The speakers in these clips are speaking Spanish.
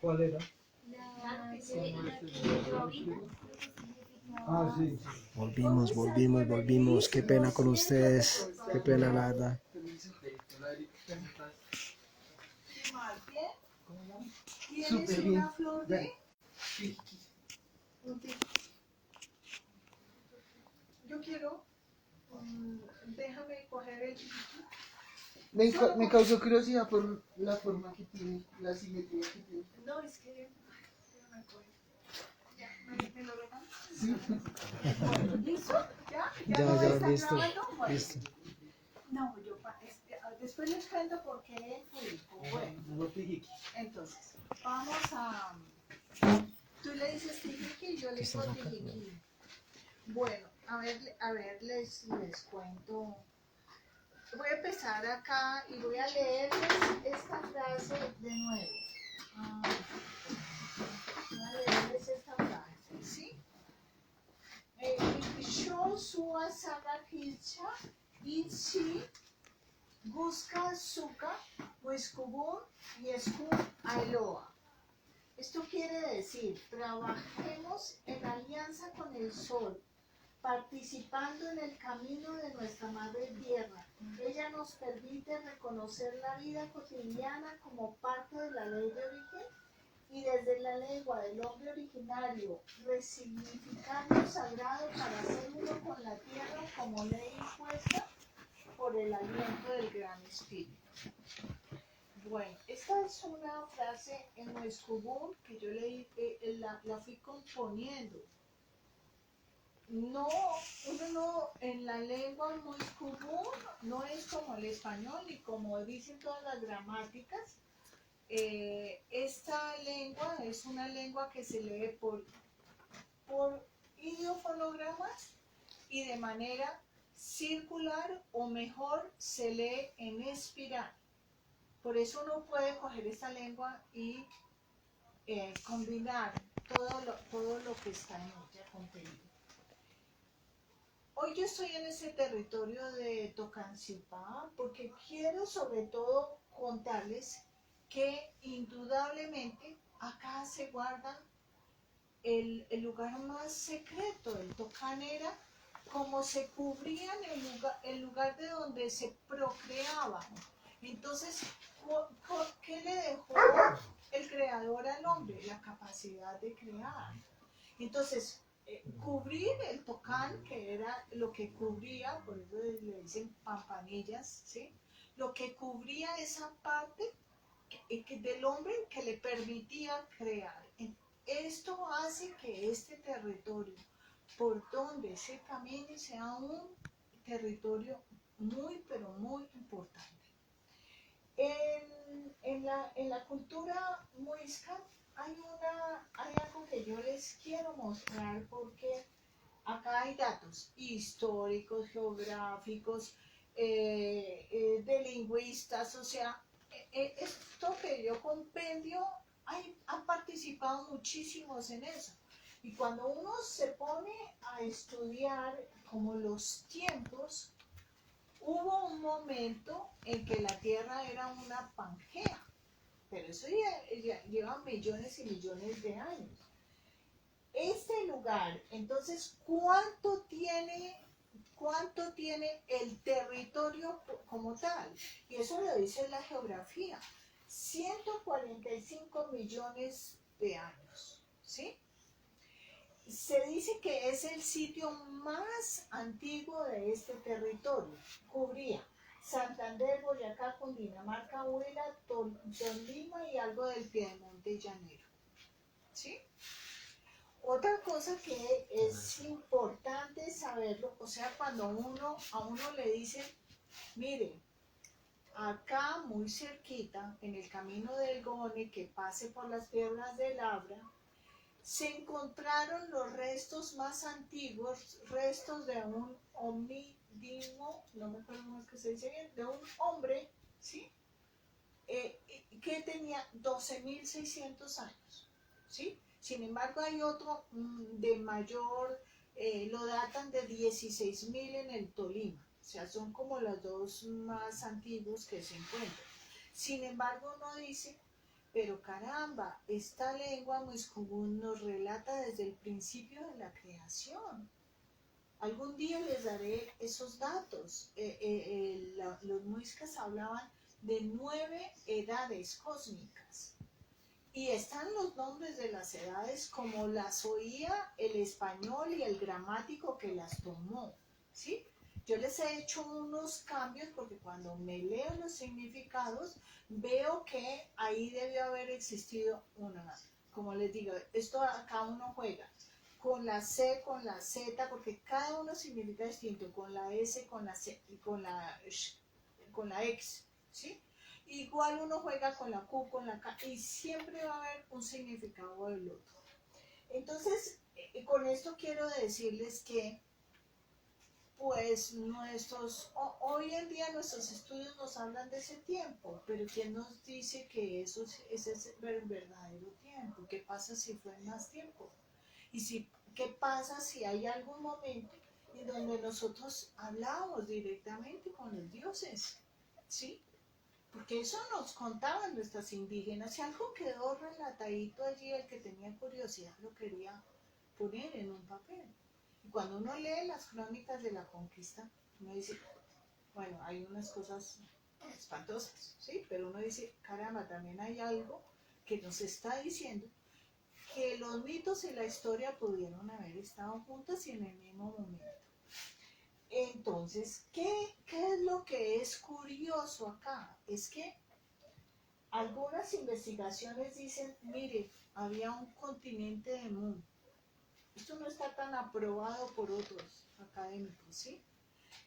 ¿Cuál era? Ah, sí. Volvimos. Qué pena con ustedes. Qué pena, la verdad. Súper bien. Yo quiero, déjame coger el... Me causó curiosidad por la forma que tiene, la simetría que tiene. No, es que no me acuerdo. Ya, ¿me lo regalan? Sí. ¿Listo? ¿Ya? Ya, no está listo. grabando? Bueno. Listo. No, después les cuento por qué el público. Bueno, entonces, vamos a... Tú le dices tijiki y yo le digo tijiki. Bueno, a ver, les cuento. Voy a empezar acá y voy a leerles esta frase de nuevo. Voy a leerles esta frase, ¿sí? Sho sua saga kicha ichi busca suka wiskubun y eskun ailoa. Esto quiere decir, trabajemos en alianza con el sol, participando en el camino de nuestra madre tierra. Ella nos permite reconocer la vida cotidiana como parte de la ley de origen y desde la lengua del hombre originario, resignificar lo sagrado para ser uno con la tierra como ley impuesta por el aliento del gran espíritu. Bueno, esta es una frase en Huescubún que yo la fui componiendo. No, uno no, en la lengua muy común, no es como el español ni como dicen todas las gramáticas. Esta lengua es una lengua que se lee por ideofonogramas y de manera circular, o mejor, se lee en espiral. Por eso uno puede coger esta lengua y combinar todo lo que está en ella contenido. Hoy yo estoy en ese territorio de Tocancipá porque quiero sobre todo contarles que indudablemente acá se guarda el lugar más secreto. El Tocán era como se cubrían el lugar de donde se procreaba. Entonces, ¿qué le dejó el creador al hombre? La capacidad de crear. Entonces, cubrir el Tocán, que era lo que cubría, por eso le dicen pampanillas, ¿sí? Lo que cubría esa parte del hombre que le permitía crear. Esto hace que este territorio, por donde se camine, sea un territorio muy, pero muy importante. En la cultura muisca hay algo que yo les quiero mostrar porque acá hay datos históricos, geográficos, de lingüistas, o sea, esto que yo compendio, han participado muchísimos en eso. Y cuando uno se pone a estudiar como los tiempos, hubo un momento en que la Tierra era una Pangea, pero eso ya lleva millones y millones de años. Este lugar, entonces, ¿cuánto tiene el territorio como tal? Y eso lo dice la geografía. 145 millones de años, ¿sí? Se dice que es el sitio más antiguo de este territorio. Cubría Santander, Boyacá, Cundinamarca, Huila, Tolima y algo del Piedemonte llanero. ¿Sí? Otra cosa que es importante saberlo, o sea, cuando a uno le dicen, mire, acá muy cerquita, en el camino del Gone, que pase por las piedras de Labra, se encontraron los restos más antiguos, restos de un homídimo, no me acuerdo cómo es que se dice bien, de un hombre, ¿sí? Que tenía 12.600 años, ¿sí? Sin embargo, hay otro de mayor, lo datan de 16.000 en el Tolima, o sea, son como los dos más antiguos que se encuentran. Sin embargo, no dice, pero caramba, esta lengua muiscubún nos relata desde el principio de la creación. Algún día les daré esos datos. Los muiscas hablaban de 9 edades cósmicas. Y están los nombres de las edades como las oía el español y el gramático que las tomó, ¿sí? Yo les he hecho unos cambios porque cuando me leo los significados veo que ahí debió haber existido una, como les digo, esto acá uno juega con la C, con la Z, porque cada uno significa distinto, con la S, con la C, con la X, ¿sí? Igual uno juega con la Q, con la K, y siempre va a haber un significado del otro. Entonces, con esto quiero decirles que, pues, hoy en día nuestros estudios nos hablan de ese tiempo, pero ¿quién nos dice que ese es el verdadero tiempo? ¿Qué pasa si fue más tiempo? ¿Qué pasa si hay algún momento en donde nosotros hablamos directamente con los dioses? ¿Sí? Porque eso nos contaban nuestras indígenas. Si algo quedó relatadito allí, el que tenía curiosidad lo quería poner en un papel. Y cuando uno lee las crónicas de la conquista, uno dice, bueno, hay unas cosas espantosas, ¿sí? Pero uno dice, caramba, también hay algo que nos está diciendo que los mitos y la historia pudieron haber estado juntas y en el mismo momento. Entonces, ¿qué es lo que es curioso acá? Es que algunas investigaciones dicen, mire, había un continente de Mu. Esto no está tan aprobado por otros académicos, ¿sí?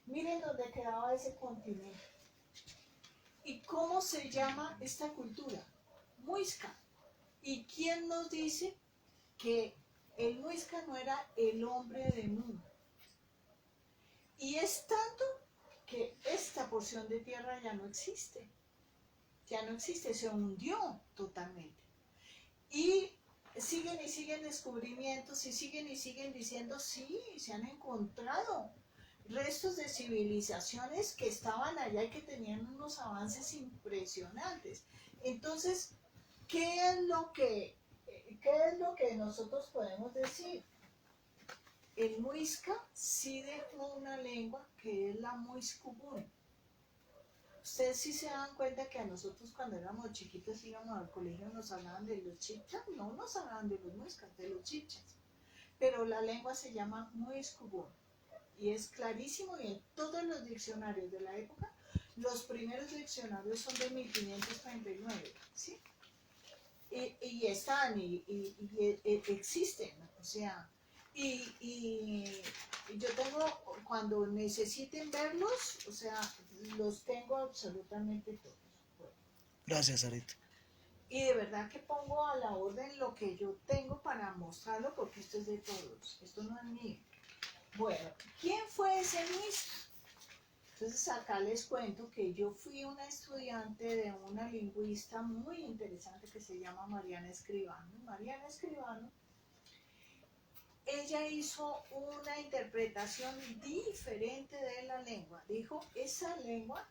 Miren dónde quedaba ese continente. ¿Y cómo se llama esta cultura? Muisca. ¿Y quién nos dice que el muisca no era el hombre de Mu? Y es tanto que esta porción de tierra ya no existe. Ya no existe, se hundió totalmente. Y siguen descubrimientos y siguen diciendo, sí, se han encontrado restos de civilizaciones que estaban allá y que tenían unos avances impresionantes. Entonces, ¿qué es lo que nosotros podemos decir? El muisca sí dejó una lengua que es la muiscubún. Ustedes sí se dan cuenta que a nosotros cuando éramos chiquitos íbamos al colegio nos hablaban de los chichas, no nos hablaban de los muiscas, de los chichas. Pero la lengua se llama muiscubún y es clarísimo, y en todos los diccionarios de la época, los primeros diccionarios son de 1539, ¿sí? Y están y existen, o sea, y yo tengo, cuando necesiten verlos, o sea, los tengo absolutamente todos. Bueno, Gracias, Sarita. y de verdad que pongo a la orden lo que yo tengo para mostrarlo, porque esto es de todos, esto no es mío. Bueno, ¿quién fue ese muisca? Entonces acá les cuento que yo fui una estudiante de una lingüista muy interesante que se llama Mariana Escribano. Mariana Escribano, ella hizo una interpretación diferente de la lengua. Dijo, esa lengua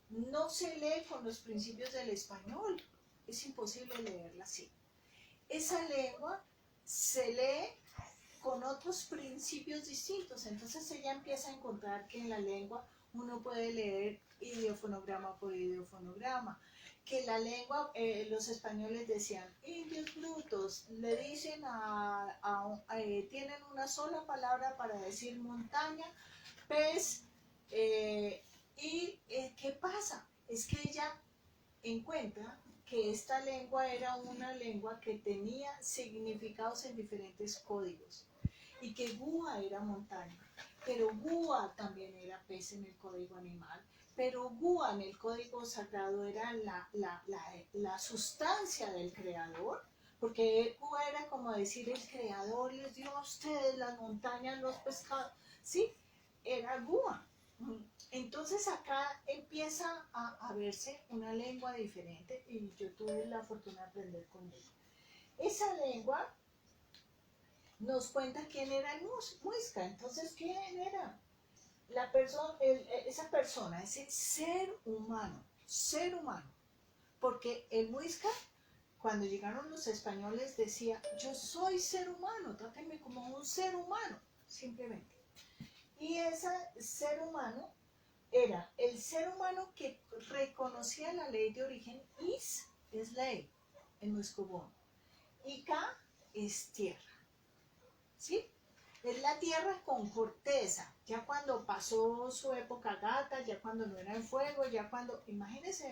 no se lee con los principios del español. Es imposible leerla así. Esa lengua se lee con otros principios distintos. Entonces ella empieza a encontrar que en la lengua uno puede leer idiofonograma por idiofonograma, que la lengua, los españoles decían, indios brutos, le dicen tienen una sola palabra para decir montaña, pez, ¿qué pasa? Es que ella encuentra que esta lengua era una lengua que tenía significados en diferentes códigos y que Gua era montaña, pero Gua también era pez en el código animal, pero Gua en el código sagrado era la sustancia del creador, porque Gua era como decir el creador les dio a ustedes las montañas, los pescados, ¿sí? Era Gua. Entonces acá empieza a verse una lengua diferente y yo tuve la fortuna de aprender con ella. Esa lengua nos cuenta quién era el muisca. Entonces, ¿quién era? Esa persona, ese ser humano, porque el muisca cuando llegaron los españoles decía, yo soy ser humano, trátenme como un ser humano, simplemente. Y ese ser humano era el ser humano que reconocía la ley de origen. Is es ley en Muscobón y Ka es tierra, ¿sí? Es la tierra con corteza, ya cuando pasó su época gata, ya cuando no era en fuego, ya cuando, imagínense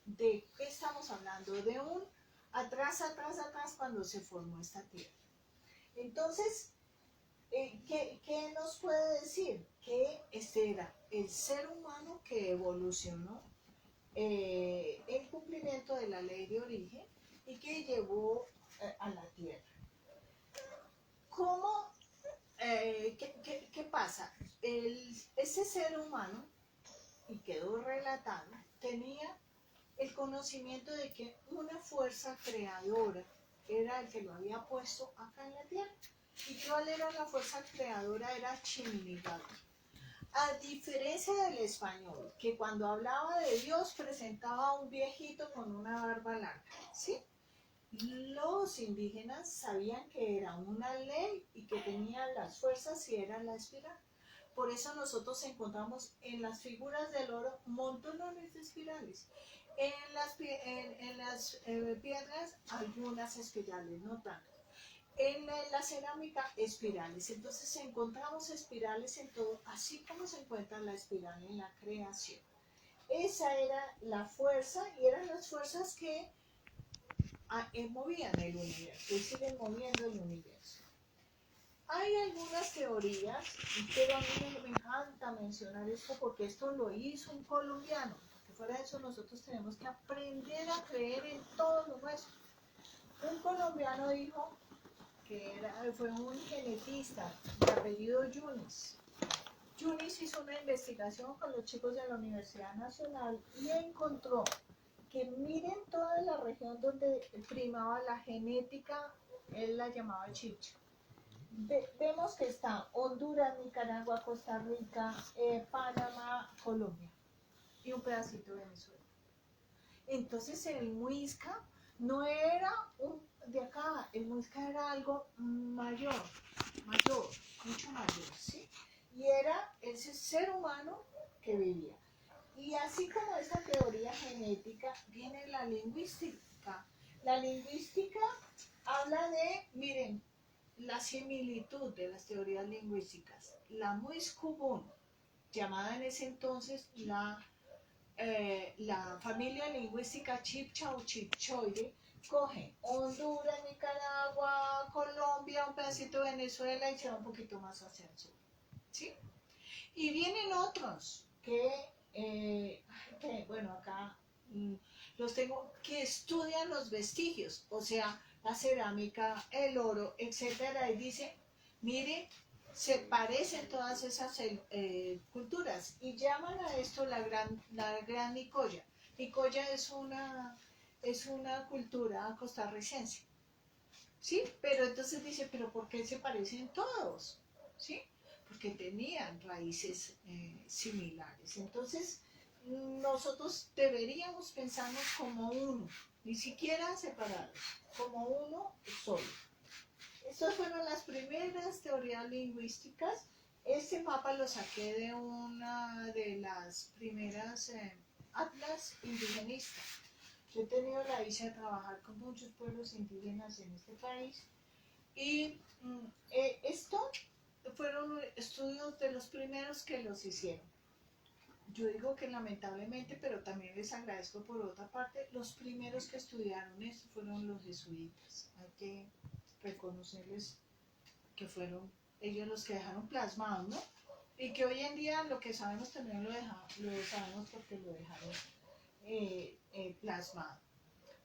de qué estamos hablando, de un atrás, cuando se formó esta tierra. Entonces, ¿qué nos puede decir? Que este era el ser humano que evolucionó el cumplimiento de la ley de origen y que llevó a la tierra. ¿Cómo? ¿Qué pasa? Ese ser humano, y quedó relatado, tenía el conocimiento de que una fuerza creadora era el que lo había puesto acá en la tierra. ¿Y cuál era la fuerza creadora? Era Chiminigato. A diferencia del español, que cuando hablaba de Dios presentaba a un viejito con una barba larga, ¿sí? Los indígenas sabían que era una ley y que tenían las fuerzas y era la espiral. Por eso nosotros encontramos en las figuras del oro montones de espirales. En las piedras algunas espirales, no tanto. En la cerámica espirales. Entonces encontramos espirales en todo, así como se encuentra la espiral en la creación. Esa era la fuerza y eran las fuerzas que movían el universo y siguen moviendo el universo. Hay algunas teorías, pero a mí me encanta mencionar esto porque esto lo hizo un colombiano. Porque fuera de eso nosotros tenemos que aprender a creer en todo lo nuestro. Un colombiano dijo que fue un genetista de apellido Yunis. Yunis hizo una investigación con los chicos de la Universidad Nacional y encontró que miren toda la región donde primaba la genética, él la llamaba Chipcha. Vemos que está Honduras, Nicaragua, Costa Rica, Panamá, Colombia y un pedacito de Venezuela. Entonces el Muisca no era de acá, el Muisca era algo mayor, mucho mayor, ¿sí? Y era ese ser humano que vivía. Y así como esta teoría genética, viene la lingüística. La lingüística habla de, miren, la similitud de las teorías lingüísticas. La Muiscubún, llamada en ese entonces la familia lingüística chipcha o chipchoide, coge Honduras, Nicaragua, Colombia, un pedacito de Venezuela y se va un poquito más hacia el sur, ¿sí? Y vienen otros bueno, acá los tengo, que estudian los vestigios, o sea, la cerámica, el oro, etcétera, y dice, mire, se parecen todas esas culturas y llaman a esto la gran Nicoya. Nicoya es una cultura costarricense, ¿sí? Pero entonces dice, pero ¿por qué se parecen todos? ¿Sí? Porque tenían raíces similares. Entonces, nosotros deberíamos pensarnos como uno, ni siquiera separados, como uno solo. Estas fueron las primeras teorías lingüísticas. Este mapa lo saqué de una de las primeras atlas indigenistas. Yo he tenido la dicha de trabajar con muchos pueblos indígenas en este país y esto fueron estudios de los primeros que los hicieron. Yo digo que lamentablemente, pero también les agradezco por otra parte, los primeros que estudiaron esto fueron los jesuitas. Hay que reconocerles que fueron ellos los que dejaron plasmado, ¿no? Y que hoy en día lo que sabemos también lo sabemos porque lo dejaron plasmado.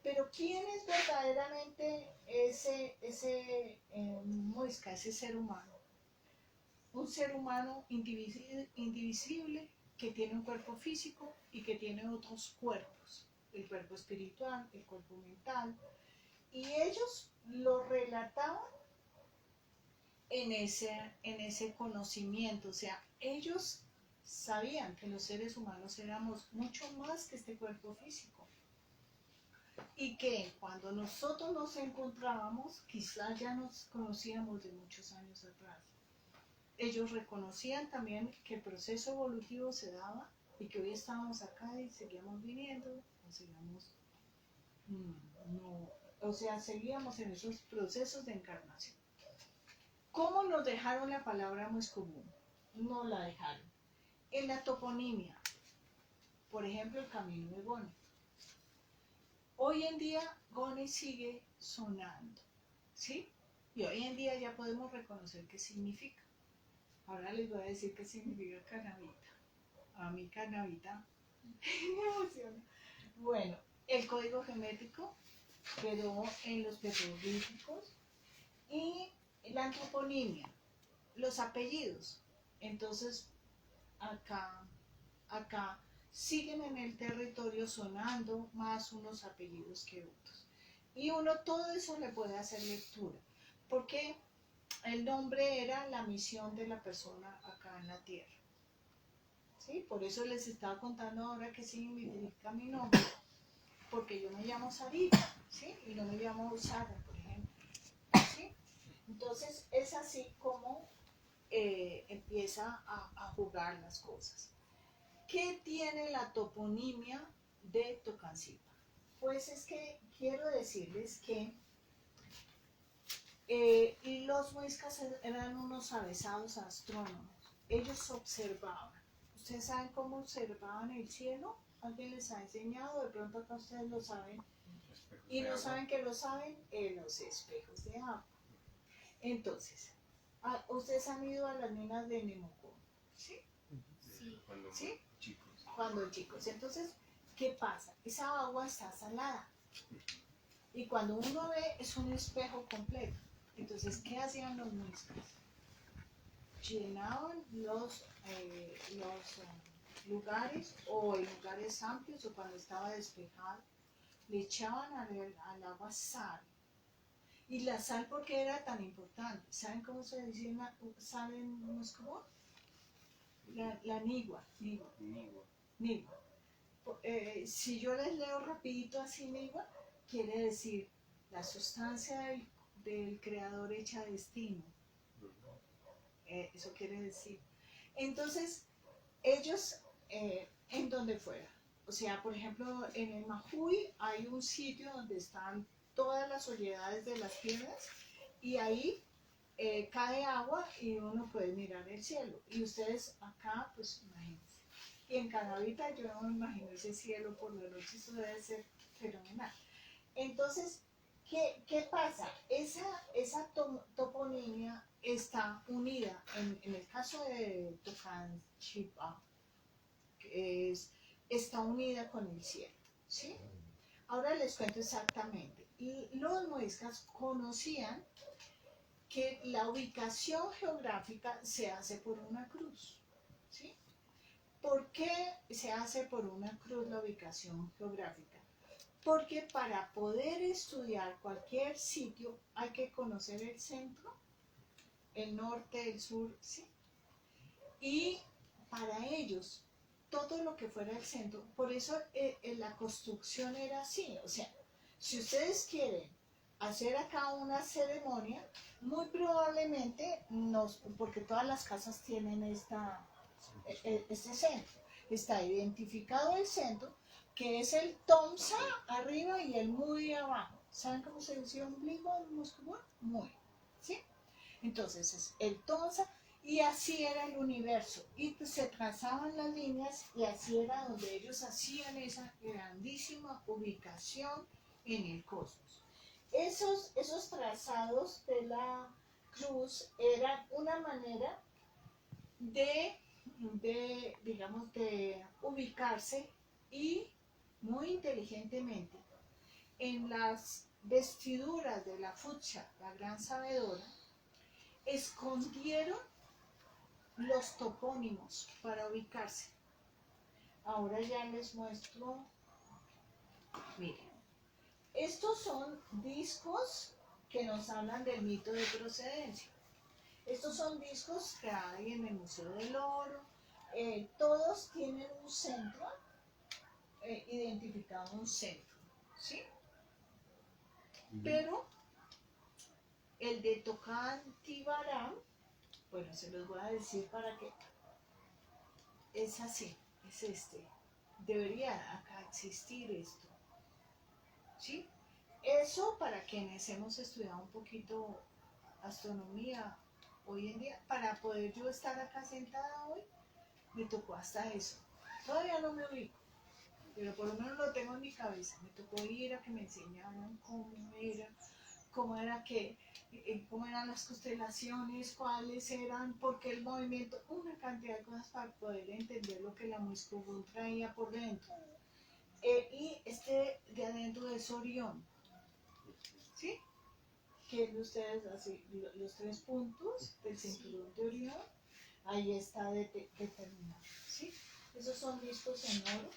Pero ¿quién es verdaderamente ese Muisca, ese ser humano? Un ser humano indivisible que tiene un cuerpo físico y que tiene otros cuerpos, el cuerpo espiritual, el cuerpo mental, y ellos lo relataban en ese conocimiento, o sea, ellos sabían que los seres humanos éramos mucho más que este cuerpo físico. y que cuando nosotros nos encontrábamos, quizás ya nos conocíamos de muchos años atrás. Ellos reconocían también que el proceso evolutivo se daba y que hoy estábamos acá y seguíamos viviendo, o seguíamos, no, o sea, seguíamos en esos procesos de encarnación. ¿Cómo nos dejaron la palabra Muiscubún? No la dejaron. En la toponimia, por ejemplo, el camino de Gone. Hoy en día Gone sigue sonando, ¿sí? Y hoy en día ya podemos reconocer qué significa. Ahora les voy a decir qué significa canavita. A mí canavita me emociona. Bueno, el código geométrico quedó en los petroglíficos y la antroponimia, los apellidos. Entonces, acá siguen en el territorio sonando más unos apellidos que otros. Y uno todo eso le puede hacer lectura, porque el nombre era la misión de la persona acá en la tierra. ¿Sí? Por eso les estaba contando ahora qué significa mi nombre, porque yo me llamo Sarita, ¿sí? Y no me llamo Sara, por ejemplo. ¿Sí? Entonces es así como empieza a jugar las cosas. ¿Qué tiene la toponimia de Tocancipá? Pues es que quiero decirles que los muiscas eran unos avesados astrónomos. Ellos observaban. ¿Ustedes saben cómo observaban el cielo? ¿Alguien les ha enseñado? De pronto acá ustedes lo saben. Y no saben que lo saben en los espejos de agua. Entonces, ustedes han ido a las minas de Nemocó, ¿sí? Sí. ¿Sí? Chicos. Cuando chicos. Entonces, ¿qué pasa? Esa agua está salada. Y cuando uno ve, es un espejo completo. Entonces, ¿qué hacían los muiscas? Llenaban los lugares, o en lugares amplios, o cuando estaba despejado, le echaban al agua sal. Y la sal, ¿por qué era tan importante? ¿Saben cómo se dice sal en Moscú? La nigua. Nigua. Si yo les leo rapidito así nigua, quiere decir la sustancia del creador hecha destino. Eso quiere decir. Entonces, ellos, en donde fuera, o sea, por ejemplo, en el Majuy hay un sitio donde están todas las holledades de las piedras y ahí cae agua y uno puede mirar el cielo. Y ustedes acá, pues imagínense. Y en Canavita yo no me imagino ese cielo por la noche, eso debe ser fenomenal. Entonces, ¿qué pasa? Esa toponimia está unida, en el caso de Tocancipá, está unida con el cielo, ¿sí? Ahora les cuento exactamente. Los muiscas conocían que la ubicación geográfica se hace por una cruz, ¿sí? ¿Por qué se hace por una cruz la ubicación geográfica? Porque para poder estudiar cualquier sitio hay que conocer el centro, el norte, el sur, ¿sí? Y para ellos, todo lo que fuera el centro, por eso la construcción era así. O sea, si ustedes quieren hacer acá una ceremonia, muy probablemente, porque todas las casas tienen este centro, está identificado el centro, que es el Tomsa arriba y el Muy abajo. ¿Saben cómo se dice ombligo en Moscú? Muy, ¿sí? Entonces es el Tomsa, y así era el universo. Y pues se trazaban las líneas y así era donde ellos hacían esa grandísima ubicación en el cosmos. Esos trazados de la cruz eran una manera digamos, de ubicarse y muy inteligentemente en las vestiduras de la Fucha, la gran sabedora, escondieron los topónimos para ubicarse. Ahora ya les muestro, miren, estos son discos que nos hablan del mito de procedencia. Estos son discos que hay en el Museo del Oro. Todos tienen un centro, identificado un centro, ¿sí? Pero el de Tocantibarán, bueno, se los voy a decir para que es así, es este. Debería acá existir esto, ¿sí? Eso para quienes hemos estudiado un poquito astronomía hoy en día, para poder yo estar acá sentada hoy, me tocó hasta eso. Todavía no me ubico, pero por lo menos lo tengo en mi cabeza. Me tocó ir a que me enseñaran cómo era que, cómo eran las constelaciones, cuáles eran, por qué el movimiento, una cantidad de cosas para poder entender lo que la Muiscubún traía por dentro. Y este de adentro es Orión, ¿sí? Que ustedes así, los 3 puntos del cinturón de Orión, ahí está determinado, ¿sí? Esos son discos en oro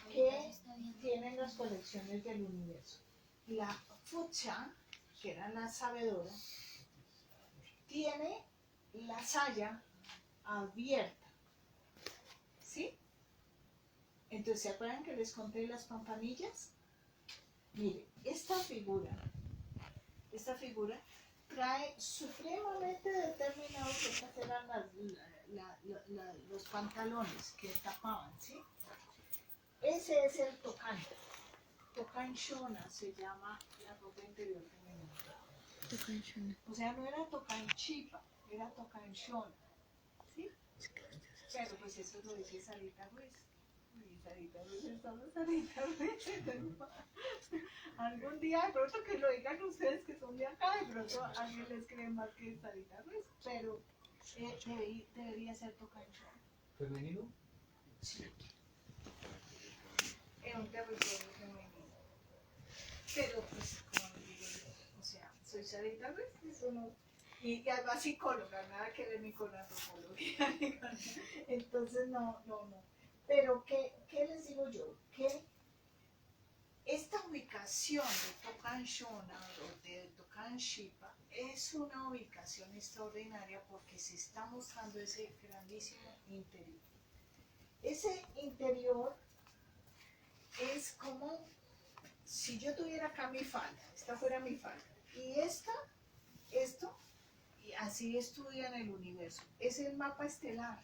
que tienen las colecciones del universo. La Fucha, que era la sabedora, tiene la saya abierta, ¿sí? Entonces, ¿se acuerdan que les conté las campanillas? Mire, esta figura trae supremamente determinado que estas eran los pantalones que tapaban, ¿sí? Ese es el tocan. Tocan shona se llama la ropa interior femenina. O sea, no era tocan chipa, era tocan shona, ¿sí? Pero pues eso lo dice Sarita Ruiz. Y Sarita Ruiz es solo Sarita Ruiz. Algún día de pronto que lo digan ustedes que son de acá, de pronto alguien les cree más que Sarita Ruiz, pero debería ser tocan shona. ¿Femenino? Sí. En un territorio femenino. Pero pues, como les digo yo, o sea, soy Sarita Ruiz, eso no. Y además psicóloga, nada que ver ni con antropología, ni con... Entonces no. Pero ¿qué les digo yo? Que esta ubicación de Tocan Shona o de Tocan Shipa es una ubicación extraordinaria porque se está mostrando ese grandísimo interior. Ese interior es como si yo tuviera acá mi falda, esta fuera mi falda, y esto, y así estudian el universo, es el mapa estelar.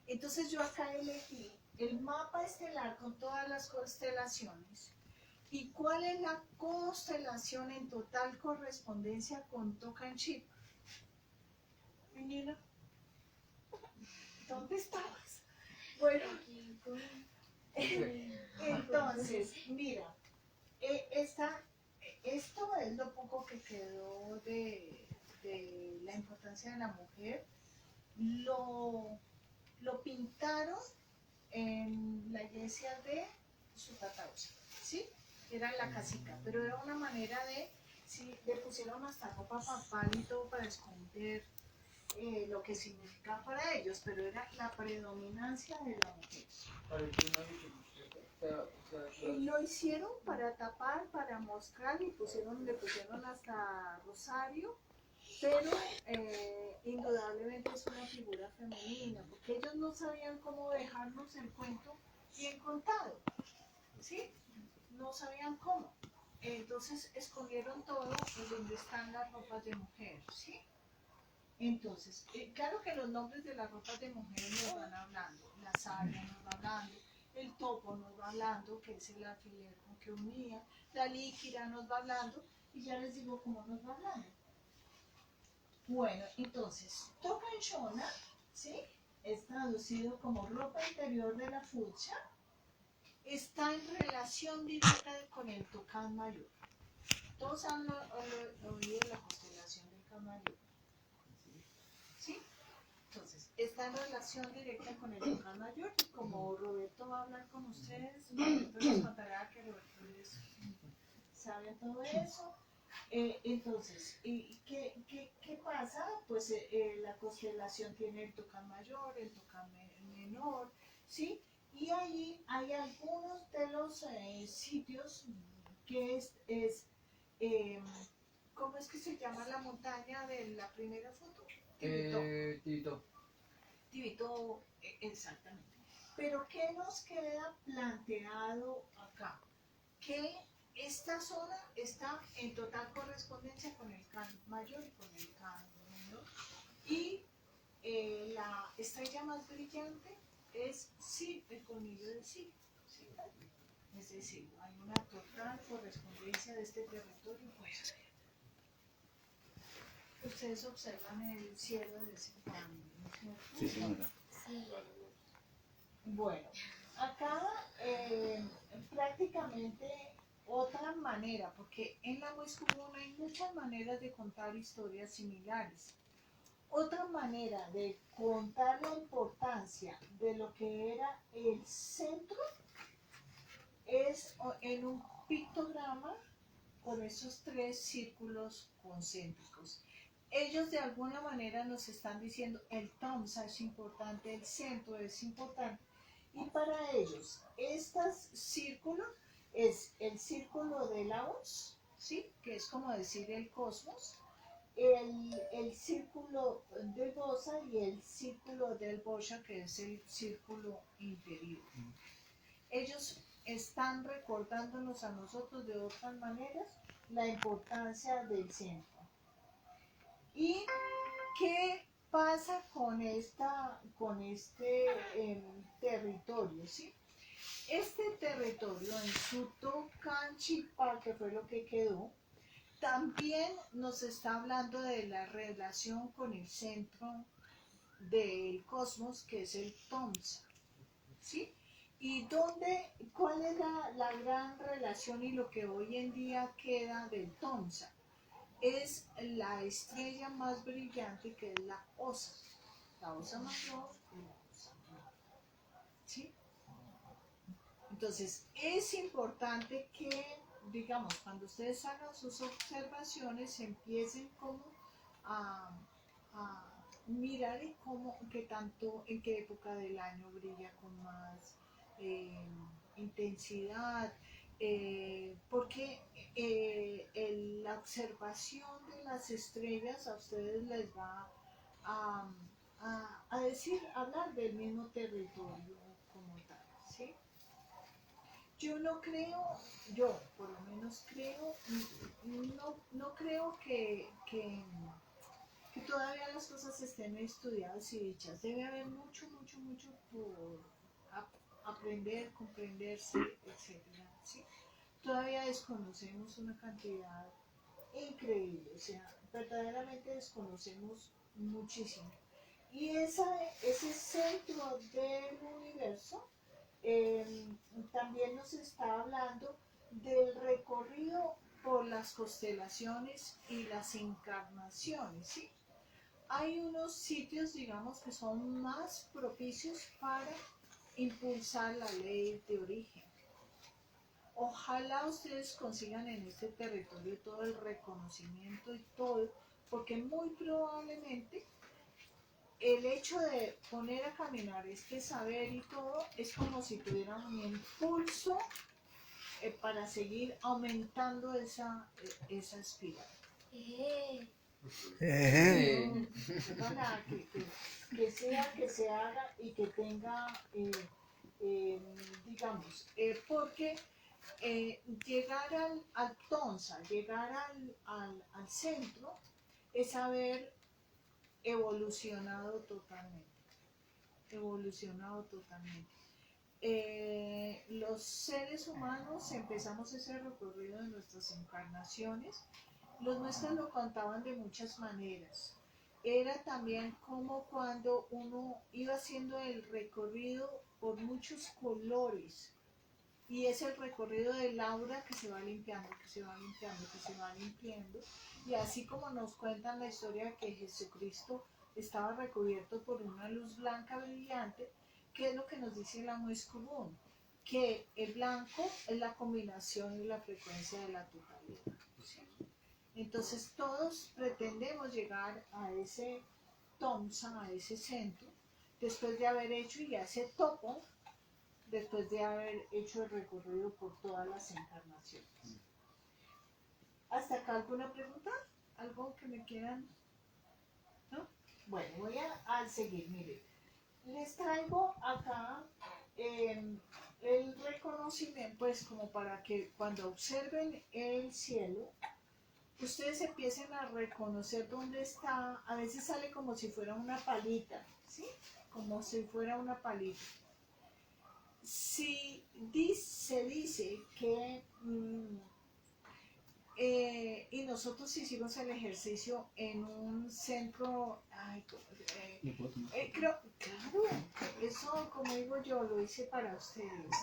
Entonces yo acá elegí el mapa estelar con todas las constelaciones. ¿Y cuál es la constelación en total correspondencia con Tocan Shipa? Menina, ¿dónde estabas? Bueno, entonces, mira, esto es lo poco que quedó de la importancia de la mujer. Lo pintaron en la iglesia de Sutatausa, ¿sí? Era la casica, pero era una manera de, sí, le pusieron hasta ropa papal y todo para esconder lo que significaba para ellos, pero era la predominancia de la mujer. Lo hicieron para tapar, para mostrar y le pusieron hasta rosario, pero indudablemente es una figura femenina, porque ellos no sabían cómo dejarnos el cuento bien contado, ¿sí? No sabían cómo. Entonces escondieron todo en donde están las ropas de mujer, ¿sí? Entonces, claro que los nombres de las ropas de mujer nos van hablando, la saya nos va hablando, el topo nos va hablando, que es el alfiler con que unía, la líquida nos va hablando, y ya les digo cómo nos va hablando. Bueno, entonces, Tocan Shona, ¿sí? Es traducido como ropa interior de la fucha, está en relación directa con el Tocan mayor. Todos han oído la constelación del Tocan mayor, ¿sí? Entonces, está en relación directa con el Tocan mayor, y como Roberto va a hablar con ustedes, Roberto les contará que Roberto sabe todo eso. Entonces, ¿qué pasa? Pues la constelación tiene el Tocan mayor, el Tocan menor, ¿sí? Y ahí hay algunos de los sitios que ¿cómo es que se llama la montaña de la primera foto? Tito. Tibito, exactamente. Pero ¿qué nos queda planteado acá? Que esta zona está en total correspondencia con el Can mayor y con el Can menor. Y la estrella más brillante es sí, el colmillo de sí. ¿Sí? Es decir, hay una total correspondencia de este territorio. Pues, ustedes observan el cielo de ese cuando, ¿no es cierto? Sí, señora. Bueno, acá prácticamente otra manera, porque en la Muiscubuna hay muchas maneras de contar historias similares. Otra manera de contar la importancia de lo que era el centro es en un pictograma con esos 3 círculos concéntricos. Ellos de alguna manera nos están diciendo el Tomsa es importante, el centro es importante. Y para ellos, estos círculos es el círculo de Laos, ¿sí? Que es como decir el cosmos, el círculo del Bosa y el círculo del Bosha, que es el círculo interior. Ellos están recordándonos a nosotros de otras maneras la importancia del centro. ¿Y qué pasa con este territorio? ¿Sí? Este territorio en su Tocanchipa, que fue lo que quedó, también nos está hablando de la relación con el centro del cosmos, que es el Tomsa. ¿Sí? ¿Y cuál es la gran relación y lo que hoy en día queda del Tomsa? Es la estrella más brillante, que es la Osa mayor y la Osa menor. ¿Sí? Entonces, es importante que, digamos, cuando ustedes hagan sus observaciones, empiecen como a mirar en qué época del año brilla con más intensidad, porque la observación de las estrellas a ustedes les va a decir, hablar del mismo territorio como tal, ¿sí? Yo por lo menos creo, no creo que todavía las cosas estén estudiadas y dichas. Debe haber mucho por aprender, comprenderse, etcétera, ¿sí? Todavía desconocemos una cantidad increíble, o sea, verdaderamente desconocemos muchísimo. Y ese centro del universo también nos está hablando del recorrido por las constelaciones y las encarnaciones, ¿sí? Hay unos sitios, digamos, que son más propicios para impulsar la ley de origen. Ojalá ustedes consigan en este territorio todo el reconocimiento y todo, porque muy probablemente el hecho de poner a caminar este saber y todo es como si tuviera un impulso para seguir aumentando esa espiral. Ojalá que se haga y que tenga, digamos, porque llegar al Tonsa, llegar al centro, es haber evolucionado totalmente. Los seres humanos empezamos ese recorrido en nuestras encarnaciones. Los nuestros lo contaban de muchas maneras. Era también como cuando uno iba haciendo el recorrido por muchos colores. Y es el recorrido del aura que se va limpiando, que se va limpiando, que se va limpiando. Y así como nos cuentan la historia de que Jesucristo estaba recubierto por una luz blanca brillante, ¿qué es lo que nos dice la Muiscubún? Que el blanco es la combinación y la frecuencia de la totalidad. ¿Sí? Entonces todos pretendemos llegar a ese Tomsa, a ese centro, después de haber hecho ya ese topo, después de haber hecho el recorrido por todas las encarnaciones. ¿Hasta acá alguna pregunta? ¿Algo que me quieran? ¿No? Bueno, voy a seguir. Mire, les traigo acá el reconocimiento, pues como para que cuando observen el cielo, ustedes empiecen a reconocer dónde está, a veces sale como si fuera una palita, ¿sí? Como si fuera una palita. Si se dice que, y nosotros hicimos el ejercicio en un centro, creo, claro, eso como digo yo, lo hice para ustedes.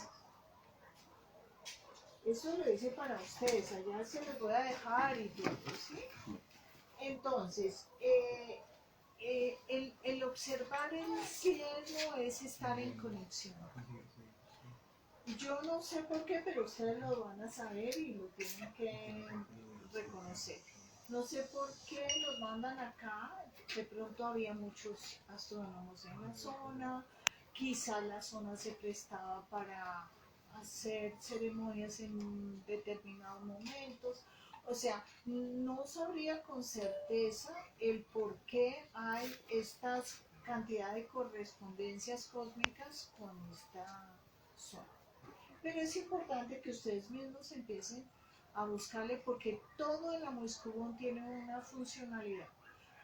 Eso lo hice para ustedes, allá se los voy a dejar y todo, ¿sí? Entonces, el observar el cielo es estar en conexión. Yo no sé por qué, pero ustedes lo van a saber y lo tienen que reconocer. No sé por qué los mandan acá, de pronto había muchos astrónomos en la zona, quizás la zona se prestaba para hacer ceremonias en determinados momentos. O sea, no sabría con certeza el por qué hay esta cantidad de correspondencias cósmicas con esta zona. Pero es importante que ustedes mismos empiecen a buscarle porque todo el Amoiscubón tiene una funcionalidad.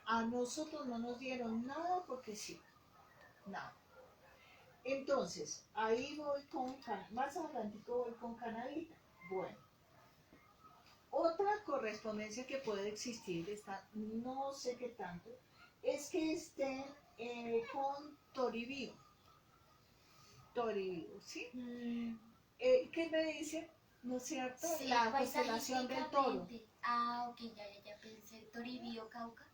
A nosotros no nos dieron nada porque sí, nada. Entonces, ahí voy con, más adelante voy con Canadita. Bueno, otra correspondencia que puede existir, está, no sé qué tanto, es que estén con Toribío. Toribío, ¿sí? ¿Qué me dice? ¿No es cierto? Sí, La constelación del toro. paisagísticamente. Ah, ok, ya pensé. Toribío, Cauca.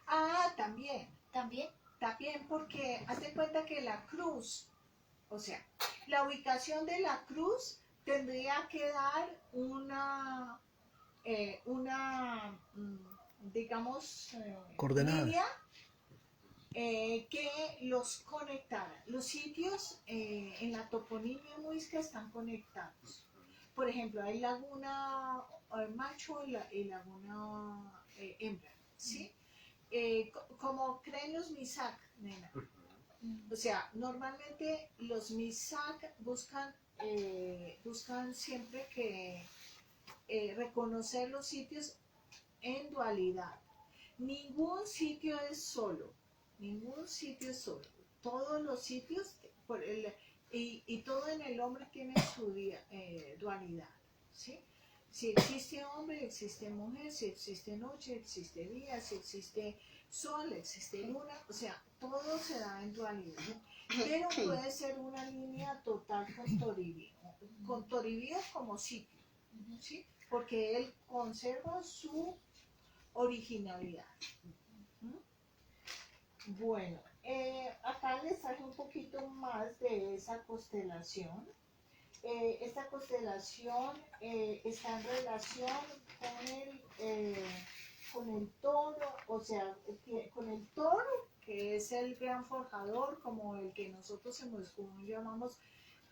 Ah, también. ¿También? También porque hazte cuenta que la cruz, o sea, la ubicación de la cruz tendría que dar digamos, Coordenadas. línea que los conectara. Los sitios en la toponimia muisca están conectados. Por ejemplo, hay laguna macho y laguna hembra, ¿sí? Como creen los Misak, nena. O sea, normalmente los Misak buscan siempre que reconocer los sitios en dualidad. Ningún sitio es solo, ningún sitio es solo. Todos los sitios, y todo en el hombre tiene su dualidad, ¿sí? Si existe hombre, existe mujer, si existe noche, existe día, si existe sol, existe luna, o sea, todo se da en dualidad. Pero puede ser una línea total con Toribío como sitio, ¿sí? Porque él conserva su originalidad. Bueno, acá les traje un poquito más de esa constelación. Esta constelación está en relación con el toro, o sea, con el toro, que es el gran forjador, como el que nosotros en Moscú llamamos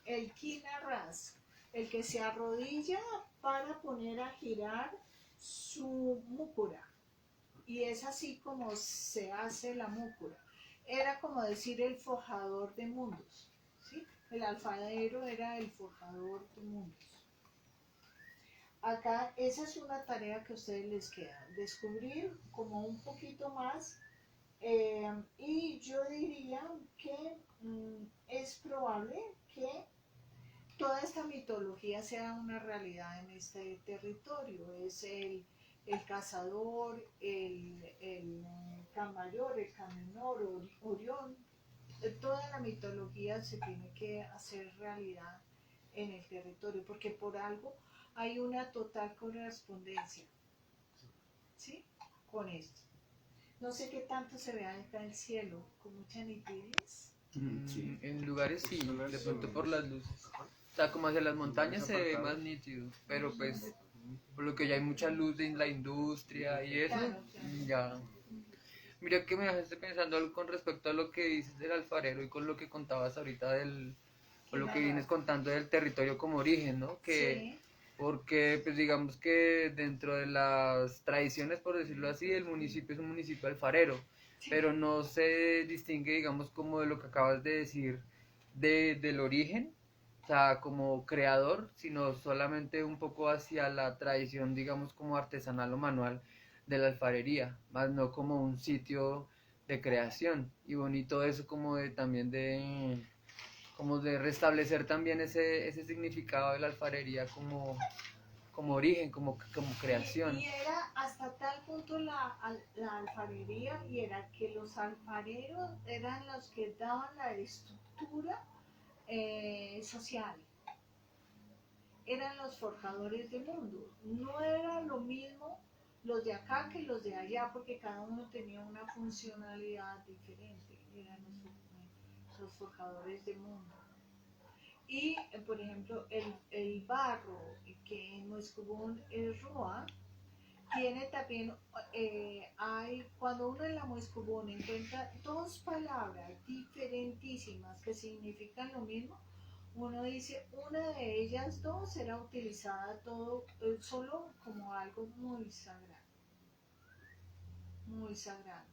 el Kinarras, el que se arrodilla para poner a girar su múcura. Y es así como se hace la múcura. Era como decir el forjador de mundos, ¿sí? El alfarero era el forjador de mundos. Acá, esa es una tarea que a ustedes les queda, descubrir como un poquito más. Y yo diría que es probable que toda esta mitología sea una realidad en este territorio. Es el cazador, el can mayor, el can menor, Orión. Toda la mitología se tiene que hacer realidad en el territorio, porque por algo hay una total correspondencia, ¿sí? Con esto. No sé qué tanto se ve acá en el cielo, con mucha nitidez. Sí. En lugares sí, de pronto por las luces. O sea, como hacia las montañas se ve más nítido, pero pues por lo que ya hay mucha luz de la industria y eso, Claro, claro. ya. Mira que me dejaste pensando algo con respecto a lo que dices del alfarero y con lo que contabas ahorita o lo que vienes contando del territorio como origen, ¿no? Que Sí, porque pues digamos que dentro de las tradiciones, por decirlo así, el municipio es un municipio alfarero, pero no se distingue, digamos, como de lo que acabas de decir del origen. O sea, como creador, sino solamente un poco hacia la tradición, digamos, como artesanal o manual de la alfarería, más no como un sitio de creación. Y bonito eso como de también de como de restablecer también ese significado de la alfarería como origen, como creación. Y era hasta tal punto la alfarería, y era que los alfareros eran los que daban la estructura social, eran los forjadores del mundo. No era lo mismo los de acá que los de allá, porque cada uno tenía una funcionalidad diferente, eran los forjadores del mundo. Y, por ejemplo, el barro que en Muescubún es Rúa, tiene también, cuando uno en la Muescubún encuentra dos palabras diferentísimas que significan lo mismo, uno dice, una de ellas dos era utilizada todo, solo como algo muy sagrado, muy sagrado.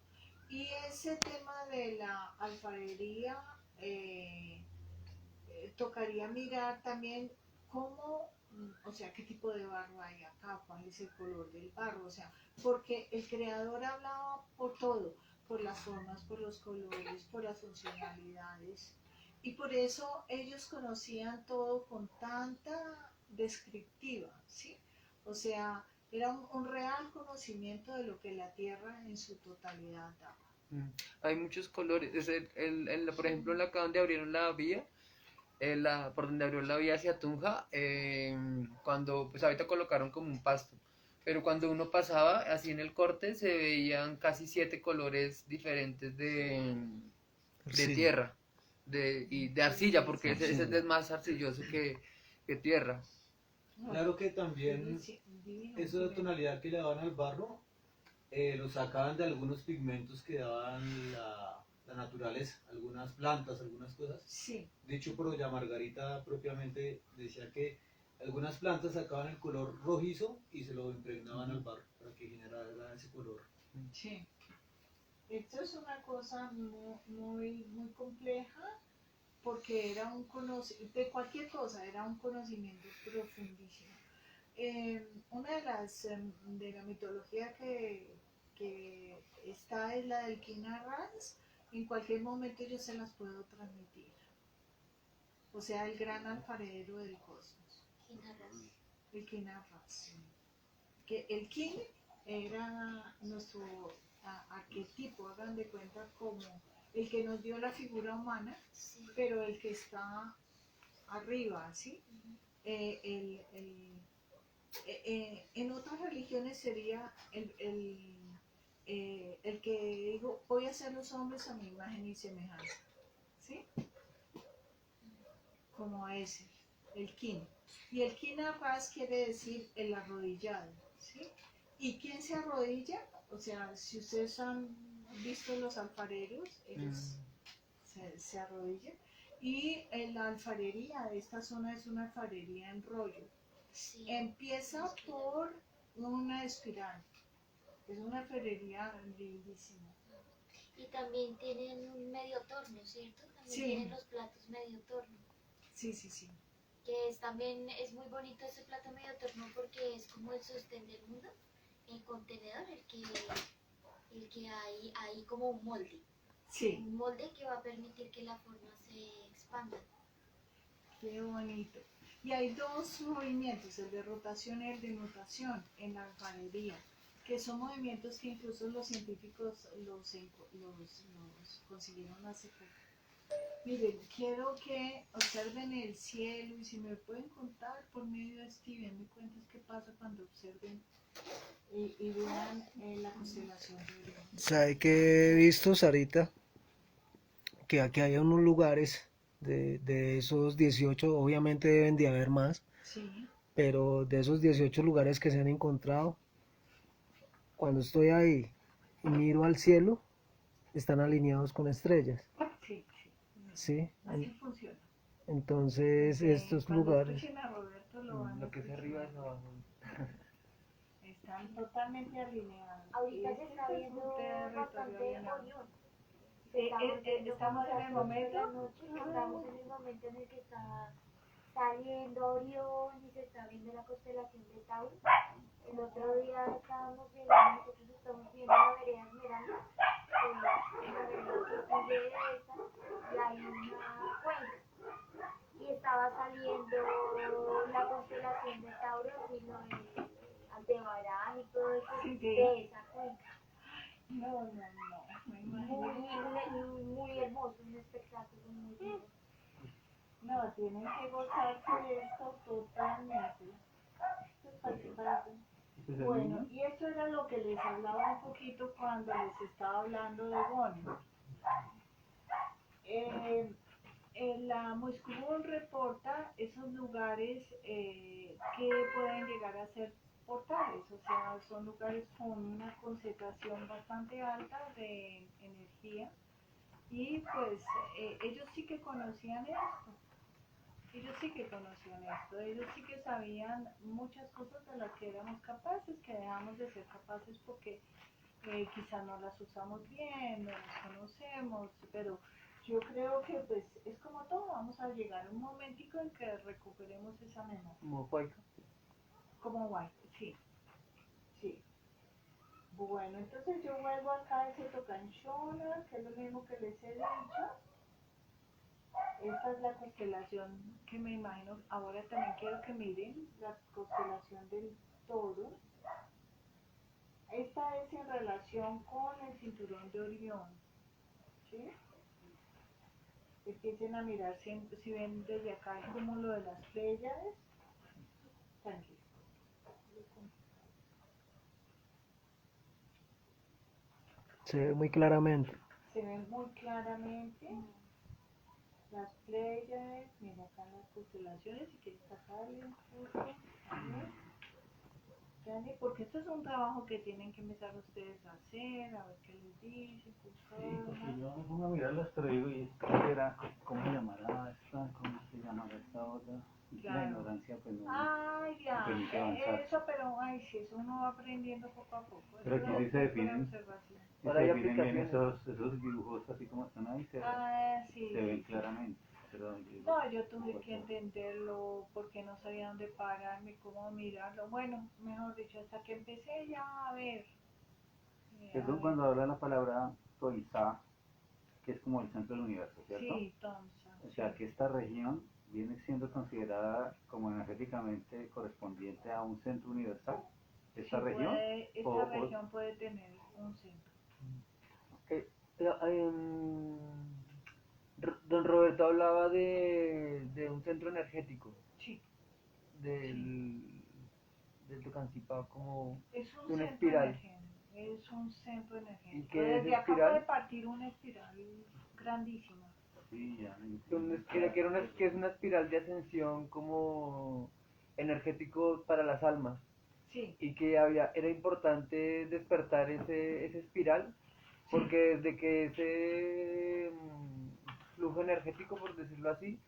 Y ese tema de la alfarería, tocaría mirar también cómo, o sea, qué tipo de barro hay acá, cuál es el color del barro, o sea, porque el creador hablaba por todo, por las formas, por los colores, por las funcionalidades, y por eso ellos conocían todo con tanta descriptiva, ¿sí? O sea, era un real conocimiento de lo que la tierra en su totalidad daba. Hay muchos colores. Por ejemplo, acá donde abrieron la vía, por donde abrió la vía hacia Tunja, cuando, pues ahorita colocaron como un pasto, pero cuando uno pasaba así en el corte se veían casi 7 colores diferentes de Sí. tierra y de arcilla, porque ese es más arcilloso que tierra. Claro que también Divino, eso de tonalidad que le daban al barro, lo sacaban de algunos pigmentos que daban la naturaleza, algunas plantas, algunas cosas. sí. Dicho por doña Margarita propiamente, decía que algunas plantas sacaban el color rojizo y se lo impregnaban al barro para que generara ese color. Sí. Esto es una cosa muy, muy compleja, porque era un conocimiento, de cualquier cosa, era un conocimiento profundísimo. Una de de la mitología que está es la del Kinarras. En cualquier momento yo se las puedo transmitir. O sea, el gran alfarero del cosmos. El Kinarras. Que el Kin era nuestro arquetipo, hagan de cuenta, como el que nos dio la figura humana, Sí. pero el que está arriba, ¿sí? En otras religiones sería el que dijo, voy a hacer los hombres a mi imagen y semejanza, ¿sí? Como ese, el kin. Y el kin arras quiere decir el arrodillado, ¿sí? ¿Y quién se arrodilla? O sea, si ustedes han visto los alfareros, ellos se arrodillan. Y la alfarería de esta zona es una alfarería en rollo. Sí. Empieza por una espiral. Es una alfarería lindísima. Y también tienen un medio torno, ¿cierto? También Sí. tienen los platos medio torno. Sí, sí, sí. Que también es muy bonito ese plato medio torno porque es como el sostén del mundo, el contenedor, el que hay ahí como un molde. Sí. Un molde que va a permitir que la forma se expanda. Qué bonito. Y hay dos movimientos, el de rotación y el de nutación en la alfarería, que son movimientos que incluso los científicos los consiguieron hace poco. Miren, quiero que observen el cielo, y si me pueden contar por medio de Steven, me cuentas qué pasa cuando observen y vean la constelación de Orión. ¿Sabe que he visto, Sarita? Que aquí hay unos lugares de esos 18, obviamente deben de haber más, Sí, pero de esos 18 lugares que se han encontrado, cuando estoy ahí y miro al cielo, están alineados con estrellas, sí, sí. ¿sí? Así funciona. Entonces estos Cuando lugares, escuchen a Roberto lo van a Lo que es escuchar. arriba es abajo. Están totalmente alineados. Ahorita Y se este está es un viendo territorio bastante alienado. Orión. Estamos en el momento. Estamos en el momento en el que está saliendo Orión y se está viendo la constelación de Tauro. El otro día estábamos viendo, nosotros estamos viendo la vereda Esmeralda, la vereda que sigue de esa, y hay una cuenca. Y estaba saliendo la constelación de Tauro y lo de Aldebarán y todo eso Sí. de esa cuenca. No, me imagino. Muy hermoso, un espectáculo muy lindo. No, tienen que gozarse de esto totalmente. Esto es participar. Bueno, y esto era lo que les hablaba un poquito cuando les estaba hablando de Bonnie. La Moiscubón reporta esos lugares que pueden llegar a ser portales, o sea, son lugares con una concentración bastante alta de energía y pues ellos sí que conocían esto. Ellos sí que conocían esto, ellos sí que sabían muchas cosas de las que éramos capaces, que dejamos de ser capaces porque quizás no las usamos bien, no las conocemos, pero yo creo que pues es como todo, vamos a llegar a un momentico en que recuperemos esa memoria. Como Huayca. Como guay, sí, sí. Bueno, entonces yo vuelvo acá a ese tocanchona, que es lo mismo que les he dicho. Esta es la constelación que me imagino, ahora también quiero que miren la constelación del Toro. Esta es en relación con el cinturón de Orión, ¿sí? Empiecen a mirar si ven desde acá el cúmulo de las Pléyades. Tranquilo. Se ve muy claramente. Se ven muy claramente las Pléyades. Mira acá las constelaciones, si quieres sacarle un poco. Porque esto es un trabajo que tienen que empezar ustedes a hacer, a ver qué les dicen, Sí, porque buscar. yo me pongo a mirar las traigo y esta era, ¿cómo se llamará esta? ¿Cómo se llamará esta otra? La Claro. ignorancia pues no Ay, ya, permite avanzar. eso, pero ay, sí, eso uno va aprendiendo poco a poco. Pero aquí sí se definen, Observación. Ahora hay se definen bien aplicaciones. esos dibujos así como están ahí, Sí, se ven sí. claramente. Pero No, yo tuve que entenderlo porque no sabía dónde pararme, cómo mirarlo. Bueno, mejor dicho, hasta que empecé ya a ver. Eso cuando habla la palabra Toizá, que es como el centro del universo, ¿cierto? Sí, Thompson. O sea que esta región viene siendo considerada como energéticamente correspondiente a un centro universal. ¿Esta región? Esta región puede tener un centro. Eh, don Roberto hablaba de un centro energético, Sí, del Tocancipá, como es de un una centro espiral. energético. Es un centro energético. ¿Y qué es Desde acá espiral? puede partir una espiral grandísima. Sí, ya. Que es una espiral de ascensión como energético para las almas. Sí, Y que era importante despertar ese espiral, porque desde que ese flujo energético, por decirlo así,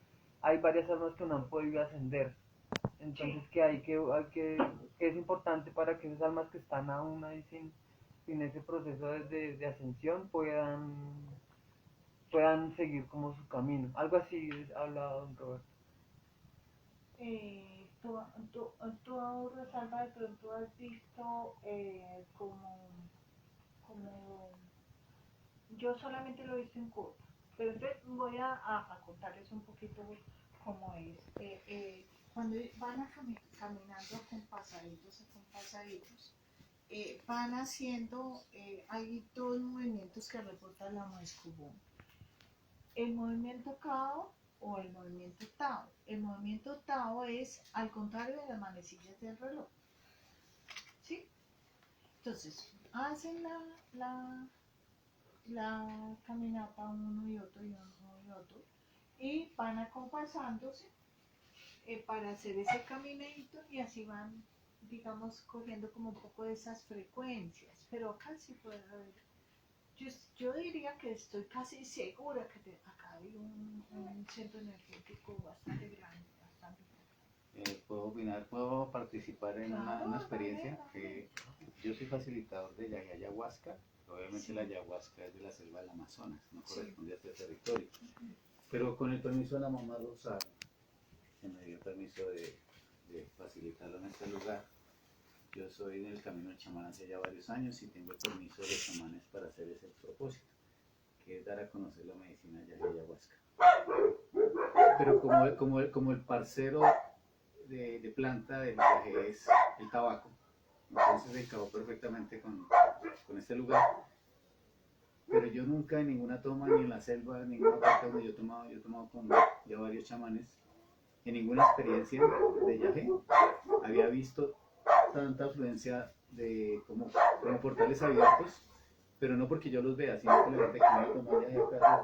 hay varias almas que no han podido ascender. Entonces que es importante para que esas almas que están aún ahí sin ese proceso de ascensión puedan seguir como su camino. Algo así habla don Roberto. tú, Rosalba, de pronto has visto como, yo solamente lo he visto en corto, pero entonces voy a contarles un poquito cómo es. Cuando van caminando con pasaditos, van haciendo, hay dos movimientos que reporta la Moiscubón. El movimiento Cao o el movimiento Tao. El movimiento Tao es al contrario de las manecillas del reloj. ¿Sí? Entonces, hacen la caminata uno y otro y van acompasándose para hacer ese caminito y así van, digamos, cogiendo como un poco de esas frecuencias. Pero acá sí puede haber. Yo diría que estoy casi segura que acá hay un centro energético bastante grande, ¿Puedo opinar? ¿Puedo participar en Claro, una experiencia? dale. Yo soy facilitador de ayahuasca. Obviamente Sí. la ayahuasca es de la selva del Amazonas, no Sí. corresponde a este territorio. Pero con el permiso de la mamá Rosario, se me dio permiso de facilitarlo en este lugar. Yo soy del Camino del Chamán hace ya varios años y tengo el permiso de los chamanes para hacer ese propósito, que es dar a conocer la medicina yagé y ayahuasca. Pero como el parcero de planta del yagé es el tabaco, entonces se encajó perfectamente con este lugar. Pero yo nunca en ninguna toma, ni en la selva, en ninguna parte donde yo he tomado con ya varios chamanes, en ninguna experiencia de yagé había visto tanta afluencia de como portales abiertos, pero no porque yo los vea, sino que la gente que me ha tomado yagé acá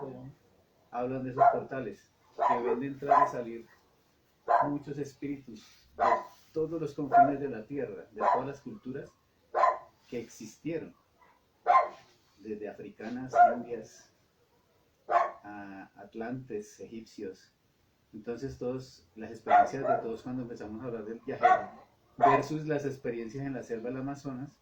hablan de esos portales, que ven de entrar y salir muchos espíritus de todos los confines de la tierra, de todas las culturas que existieron, desde africanas, indias, a atlantes, egipcios. Entonces las experiencias de todos cuando empezamos a hablar del viaje versus las experiencias en la selva del Amazonas,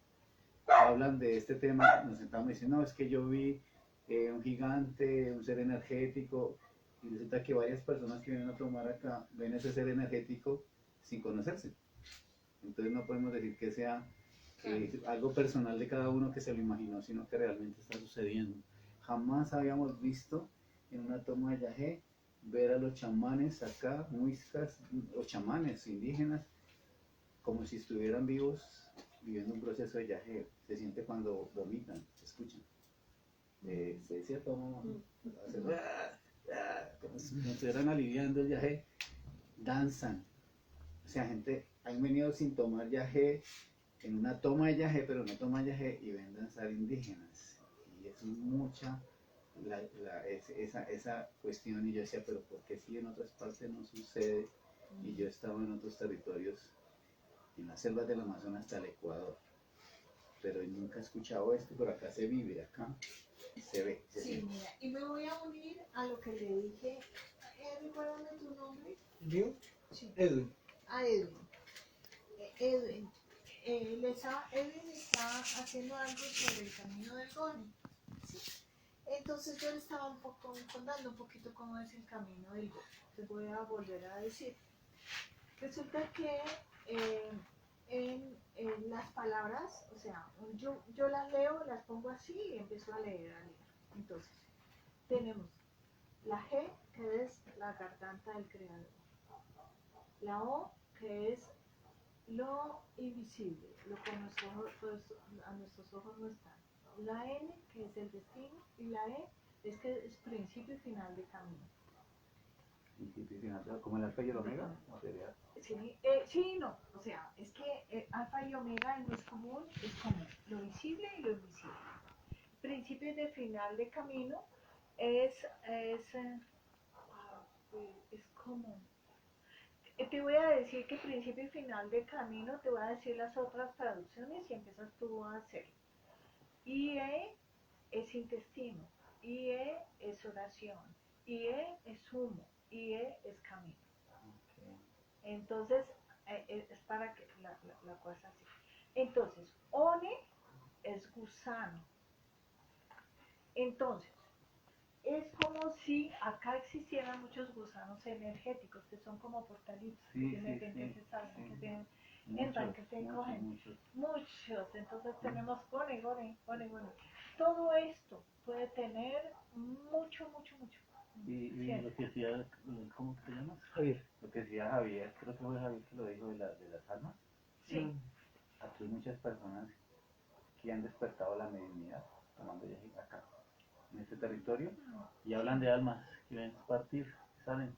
hablan de este tema, nos sentamos y dicen, no, es que yo vi un gigante, un ser energético, y resulta que varias personas que vienen a tomar acá ven ese ser energético sin conocerse. Entonces no podemos decir que sea algo personal de cada uno que se lo imaginó, sino que realmente está sucediendo. Jamás habíamos visto en una toma de yagé ver a los chamanes acá, muiscas, los chamanes indígenas, como si estuvieran vivos, viviendo un proceso de yagé. Se siente cuando vomitan, se escuchan. Se decía como como si estuvieran aliviando el yagé, danzan. O sea, gente, han venido sin tomar yagé, en una toma de yagé, pero no toma yagé y ven danzar indígenas. Y es mucha esa cuestión. Y yo decía, pero ¿por qué si en otras partes no sucede? Y yo estaba en otros territorios, en las selvas del Amazonas hasta el Ecuador. Pero nunca he escuchado esto, pero acá se vive, acá se ve. Se Sí, siente. mira, y me voy a unir a lo que le dije. Recuérdame tu nombre. ¿Mío? Sí. Edwin. A Edwin. Edwin. Edwin está haciendo algo sobre el camino del Goni. ¿Sí? Entonces yo le estaba contando un poquito cómo es el camino del Goni. Te voy a volver a decir. Resulta que en las palabras, o sea, yo las leo, las pongo así y empiezo a leer. Entonces, tenemos la G, que es la garganta del creador. La O, que es lo invisible, lo que a nuestros ojos no está. La N, que es el destino, y la E es que es principio y final de camino. Como el alfa y el omega, ¿o sería? Sí, no, o sea, es que alfa y omega en lo común es común, lo visible y lo invisible. Principio y de final de camino es común. Te voy a decir que principio y final de camino, te voy a decir las otras traducciones y empiezas tú a hacerlo. IE es intestino, IE es oración, IE es humo, IE es camino. Entonces, es para que la cosa así. Entonces, ONE es gusano. Entonces, es como si acá existieran muchos gusanos energéticos que son como portalitos, Sí, que de sí, repente sí, se salen, sí. que tienen, Muchos, entran, que se cogen. muchos. Entonces tenemos gone. Todo esto puede tener mucho. Y Cierto. lo que decía, ¿cómo te llamas? Javier. Lo que decía Javier, creo que fue Javier que lo dijo de las almas. Sí. Aquí hay muchas personas que han despertado la mediunidad tomando yagé acá, en este territorio, y hablan de almas que ven partir, salen,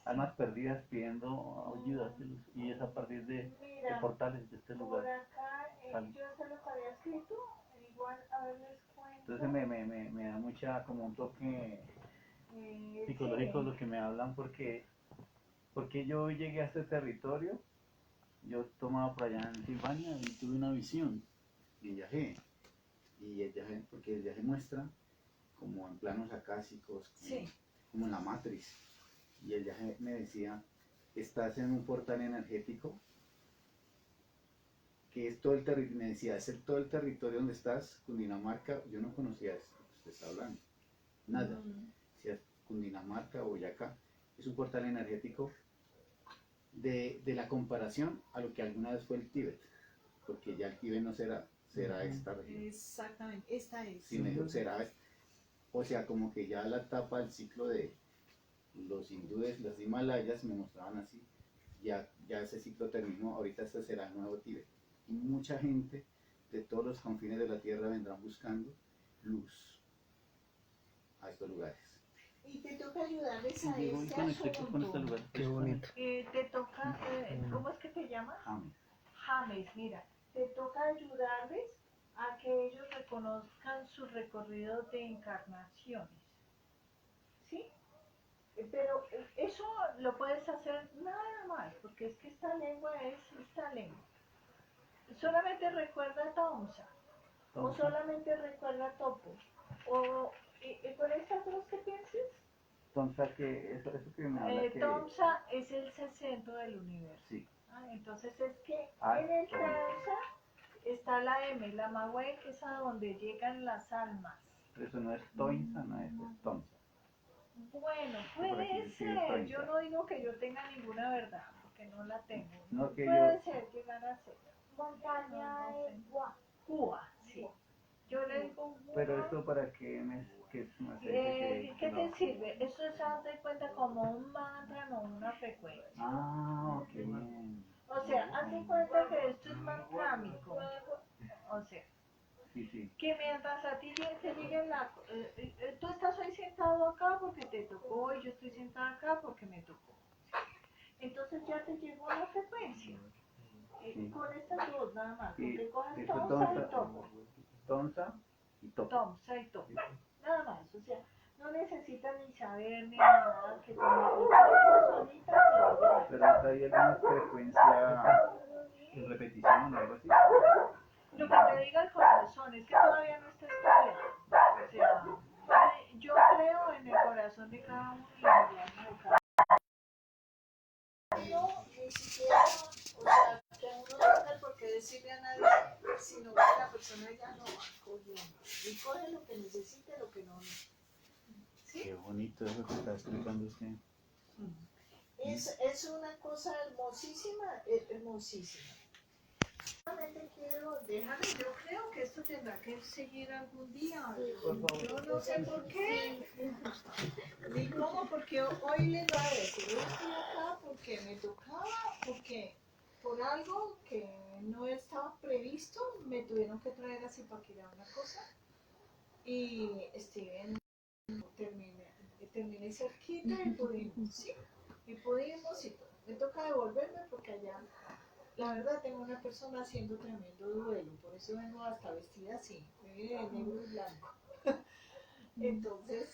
almas perdidas pidiendo ayuda, y es a partir de Mira, portales de este por lugar. acá Salen. yo se los había escrito, igual a ver les cuento. Entonces me da mucha, como un toque psicológico Sí. lo que me hablan, porque yo llegué a este territorio. Yo tomaba por allá en Silvania y tuve una visión de yagé. Y el yagé, porque el yagé muestra como en planos acásicos, como en la matriz. Y el yagé me decía, estás en un portal energético, que es todo el territorio, me decía, es todo el territorio donde estás, Cundinamarca. Yo no conocía esto que usted está hablando, nada. Si es Cundinamarca, Boyacá, es un portal energético de la comparación a lo que alguna vez fue el Tíbet, porque ya el Tíbet no será esta región, Exactamente, esta es. sino será, o sea, como que ya la etapa del ciclo de los hindúes, los Himalayas me mostraban así, ya ese ciclo terminó, ahorita este será el nuevo Tíbet. Y mucha gente de todos los confines de la tierra vendrán buscando luz a estos lugares. Y te toca ayudarles a Llegó y este conecté con este asunto. lugar. Qué bonito. Te toca, ¿cómo es que te llamas? James. James, mira, te toca ayudarles a que ellos reconozcan su recorrido de encarnaciones. ¿Sí? Pero eso lo puedes hacer nada más, porque es que esta lengua es esta lengua. Solamente recuerda Tomsa, o solamente recuerda Topo, o con estas dos que pienses. Entonces, eso que me habla que... Tomsa es el centro del universo. Sí. Entonces es que Ah, en el Tomsa. Tomsa está la M, la Mahue, que es a donde llegan las almas. Eso no es Toinsa, no es Tomsa. Bueno, Por aquí puede decir ser. 30. Yo no digo que yo tenga ninguna verdad, porque no la tengo. No, que Puede yo... ser, llegar a ser. Montaña No de sé. Gua. Cuba, sí. Yo le digo Cuba. Pero esto para qué me... Que es una serie ¿Qué te sirve? Eso se hace cuenta como un mantra, no una frecuencia. Ah, ok, bien. O sea, hazte cuenta que esto es mantrámico. O sea, Sí, sí. que mientras a ti te llegue tú estás hoy sentado acá porque te tocó y yo estoy sentada acá porque me tocó. Entonces ya te llegó la frecuencia. Sí. Con estas dos nada más, Y porque cojas eso Tomsa y Topo. Tomsa y Topo. Tomsa y Topo. Nada más, o sea, no necesitas ni saber ni nada, que como solita te va a llegar. Pero hay alguna frecuencia de repetición o algo así. Lo que te diga el corazón es que todavía no está estudiado. O sea, yo creo en el corazón de cada uno y en el alma de cada uno. Ni siquiera, o sea, que uno no tiene por qué decirle a nadie, sino que la persona ya no va cogiendo. Y coge lo que necesite, lo que no. ¿Sí? Qué bonito eso que está explicando usted. Es una cosa hermosísima, hermosísima. Solamente quiero dejarlo, yo creo que esto tendrá que seguir algún día. Yo no sé por qué, ni cómo, porque hoy les voy a decir, yo estoy acá porque me tocaba, porque por algo que no estaba previsto, me tuvieron que traer así para que era una cosa. Y Steven terminé cerquita y pudimos, ¿sí? Y pudimos y todo. Me toca devolverme porque allá, la verdad, tengo una persona haciendo tremendo duelo, por eso vengo hasta vestida así, me viene de negro y blanco. Entonces,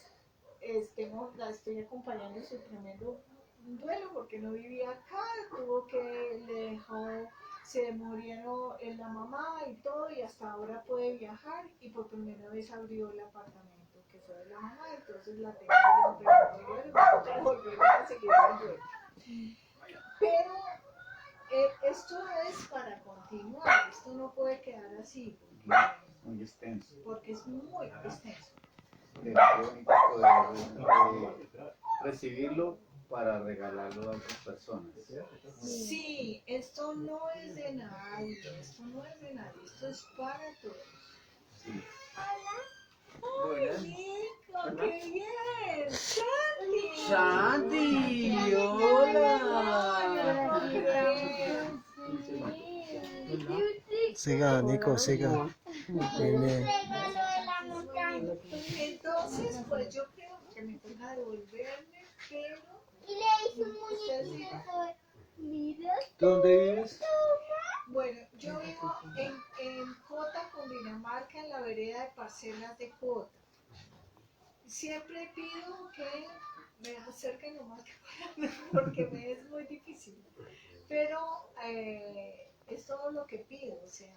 la estoy acompañando en su tremendo duelo porque no vivía acá, le dejó, se murieron la mamá y todo, y hasta ahora puede viajar y por primera vez abrió el apartamento que fue de la mamá, entonces la tengo ya en tremendo duelo y me toca volver a seguir el duelo. Pero esto es para continuar, esto no puede quedar así Muy extenso. porque es muy extenso. Qué bonito poder recibirlo para regalarlo a otras personas. Sí, esto no es de nadie, esto es para todos. Sí. ¡Ay, Nico, qué bien! ¡Santi! ¡Santi! ¡Hola! Siga, Nico, siga. Bien. Entonces, pues yo creo que me toca devolverme, pero ustedes digan. ¿Dónde vives? Bueno, yo vivo en Cota, Cundinamarca, en la vereda de Parcelas de Cota. Siempre pido que me acerquen lo más que puedan porque me es muy difícil. Pero es todo lo que pido, o sea,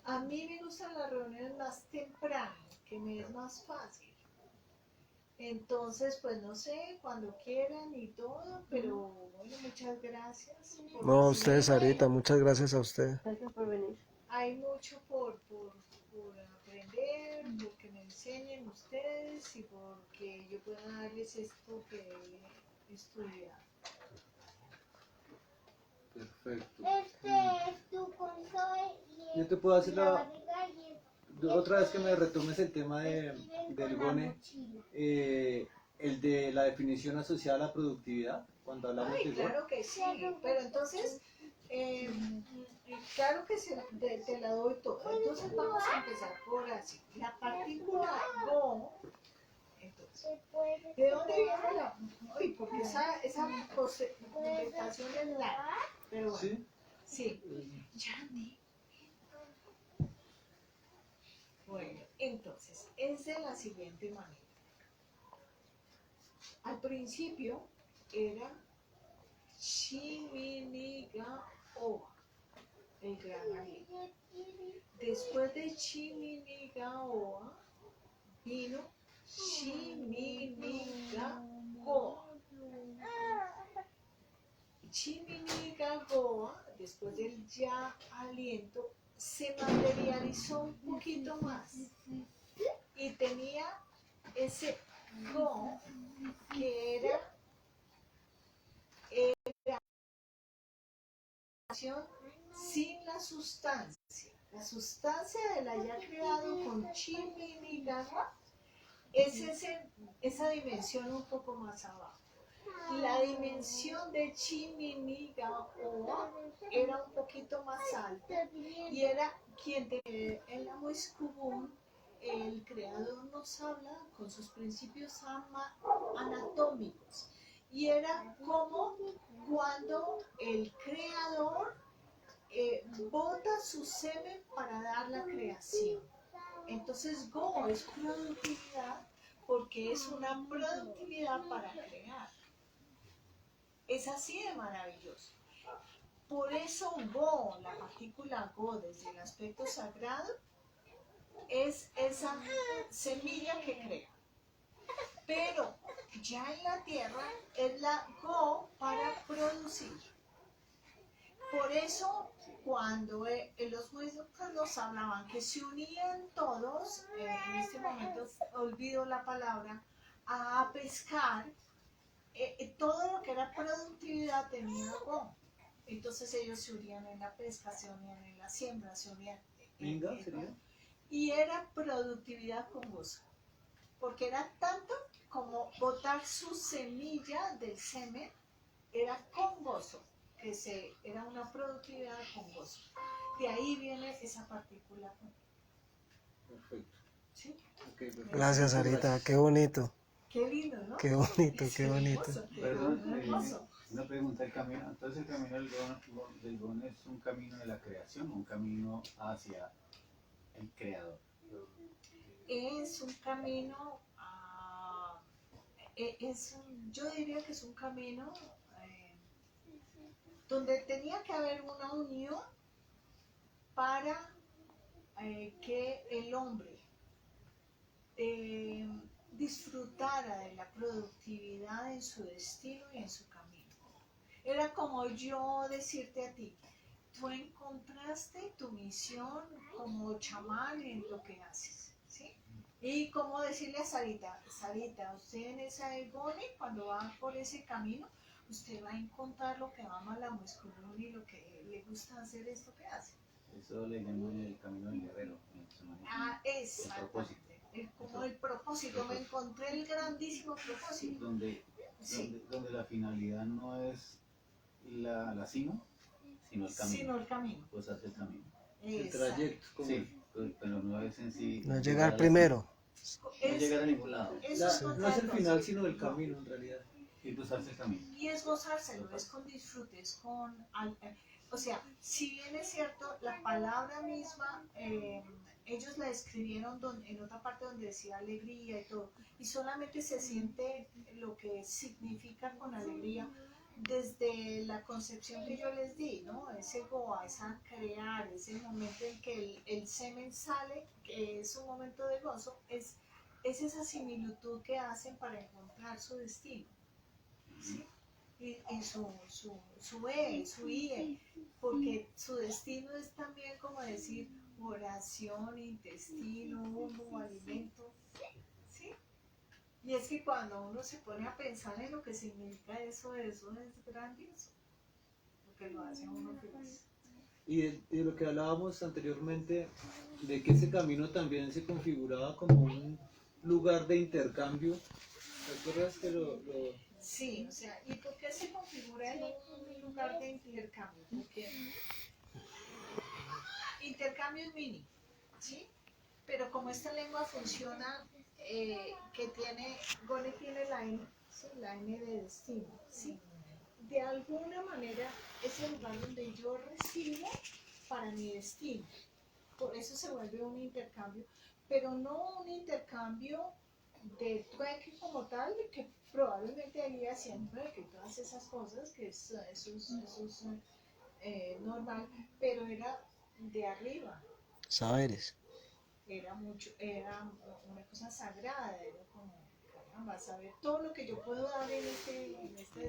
a mí me gustan las reuniones más temprano, que me es más fácil. Entonces, pues no sé, cuando quieran y todo, pero bueno, muchas gracias. por No, ustedes recibirme. ahorita, muchas gracias a usted. Hay mucho por aprender, porque me enseñen ustedes y porque yo pueda darles esto que he estudiado. Perfecto. Tu consola y Yo te puedo hacer la, barriga y otra vez que me retomes el tema del GONE, el de la definición asociada a la productividad, cuando hablamos Ay, de GONE. claro que sí, pero entonces, claro que te la doy toda. Entonces vamos a empezar por así. La partícula Go, entonces, ¿de dónde viene la? Uy, porque esa presentación es larga, pero bueno, ¿Sí? sí. Yanni. Bueno, entonces, es de la siguiente manera. Al principio era Chiminigaoa, el gran aliento. Después de Chiminigaoa vino Chiminigagoa. Chiminigagoa, después del ya aliento, se materializó un poquito más y tenía ese go que era sin la sustancia. La sustancia del haya creado con Chiminigawa es esa dimensión un poco más abajo. La dimensión de Chiminigawa era un poquito más alta y era quien en la Muiscubun el creador nos habla con sus principios anatómicos y era como cuando el creador bota su semen para dar la creación. Entonces Go es productividad porque es una productividad para crear. Es así de maravilloso. Por eso Go, la partícula Go desde el aspecto sagrado, es esa semilla que crea. Pero ya en la tierra es la Go para producir. Por eso, cuando los muiscas nos hablaban que se unían todos, en este momento olvido la palabra, a pescar, todo lo que era productividad tenía Go. Entonces ellos se unían en la pesca, se unían en la siembra, se unían Minga sería. y era productividad con gozo. Porque era tanto como botar su semilla del semen, era con gozo, era una productividad con gozo. De ahí viene esa partícula. Perfecto. ¿Sí? Okay, perfecto. Gracias, Sarita, qué bonito. Qué lindo, ¿no? Qué bonito, Es qué bonito. hermoso, qué Perdón, hermoso. una pregunta del camino. Entonces el camino del GON es un camino de la creación, un camino hacia el creador. Es un camino, yo diría que es un camino donde tenía que haber una unión para que el hombre disfrutara de la productividad en su destino y en su camino. Era como yo decirte a ti, tú encontraste tu misión como chamán en lo que haces, ¿sí? Y como decirle a Sarita, Sarita, usted en esa Egone, cuando va por ese camino, usted va a encontrar lo que ama la Muiscubun y lo que le gusta hacer es lo que hace. Eso le llaman el camino del guerrero. En el chamanismo. Exactamente. Como el propósito, me encontré el grandísimo propósito. Donde la finalidad no es la cima, sino el camino. Sino el camino. Pues hace el camino. El trayecto. Como Sí, pero no es en sí. No llegar primero. No llegar a ningún lado. no es el final, sino el camino en realidad. Y gozarse el camino. Y es gozárselo, es con disfrute, es con... o sea, si bien es cierto, la palabra misma, ellos la escribieron en otra parte donde decía alegría y todo, y solamente se siente lo que significa con alegría desde la concepción que yo les di, ¿no? Ese goa, esa crear, ese momento en que el semen sale, que es un momento de gozo, es esa similitud que hacen para encontrar su destino. ¿Sí? Y su IE, porque su destino es también como decir oración, intestino, humo, alimento, ¿sí? Y es que cuando uno se pone a pensar en lo que significa eso es grandioso, que lo hace a uno feliz. Y de lo que hablábamos anteriormente, de que ese camino también se configuraba como un lugar de intercambio. ¿Te acuerdas que Sí, o sea, ¿y por qué se configura en un lugar de intercambio? Porque intercambio es mini, ¿sí? Pero como esta lengua funciona, que tiene, Gole tiene la N, ¿sí? La N de destino, ¿sí? De alguna manera es el lugar donde yo recibo para mi destino. Por eso se vuelve un intercambio, pero no un intercambio de trueque como tal, de que probablemente ahí hacían trueque y todas esas cosas, que eso es normal, pero era de arriba, Saberes. era mucho, era una cosa sagrada, era como, caramba, saber todo lo que yo puedo dar en este destino.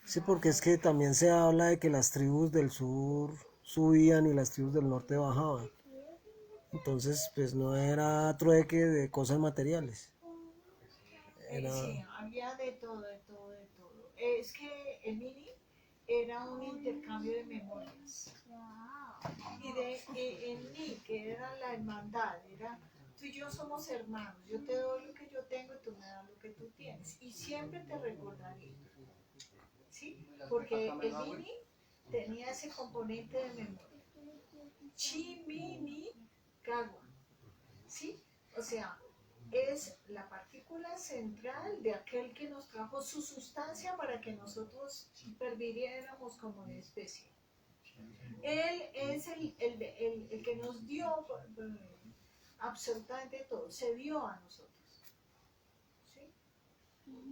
Sí, porque es que también se habla de que las tribus del sur subían y las tribus del norte bajaban. Entonces, pues no era trueque de cosas materiales. Era... Sí, había de todo, de todo, de todo. Es que el mini era un intercambio de memorias. Y en mí, que era la hermandad, era tú y yo somos hermanos, yo te doy lo que yo tengo y tú me das lo que tú tienes. Y siempre te recordaré, ¿sí? Porque el mini tenía ese componente de memoria. Chi, mi, ni, cagua, ¿sí? O sea, es la partícula central de aquel que nos trajo su sustancia para que nosotros perviviéramos como especie. Él es el que nos dio absolutamente todo, se dio a nosotros. ¿Sí?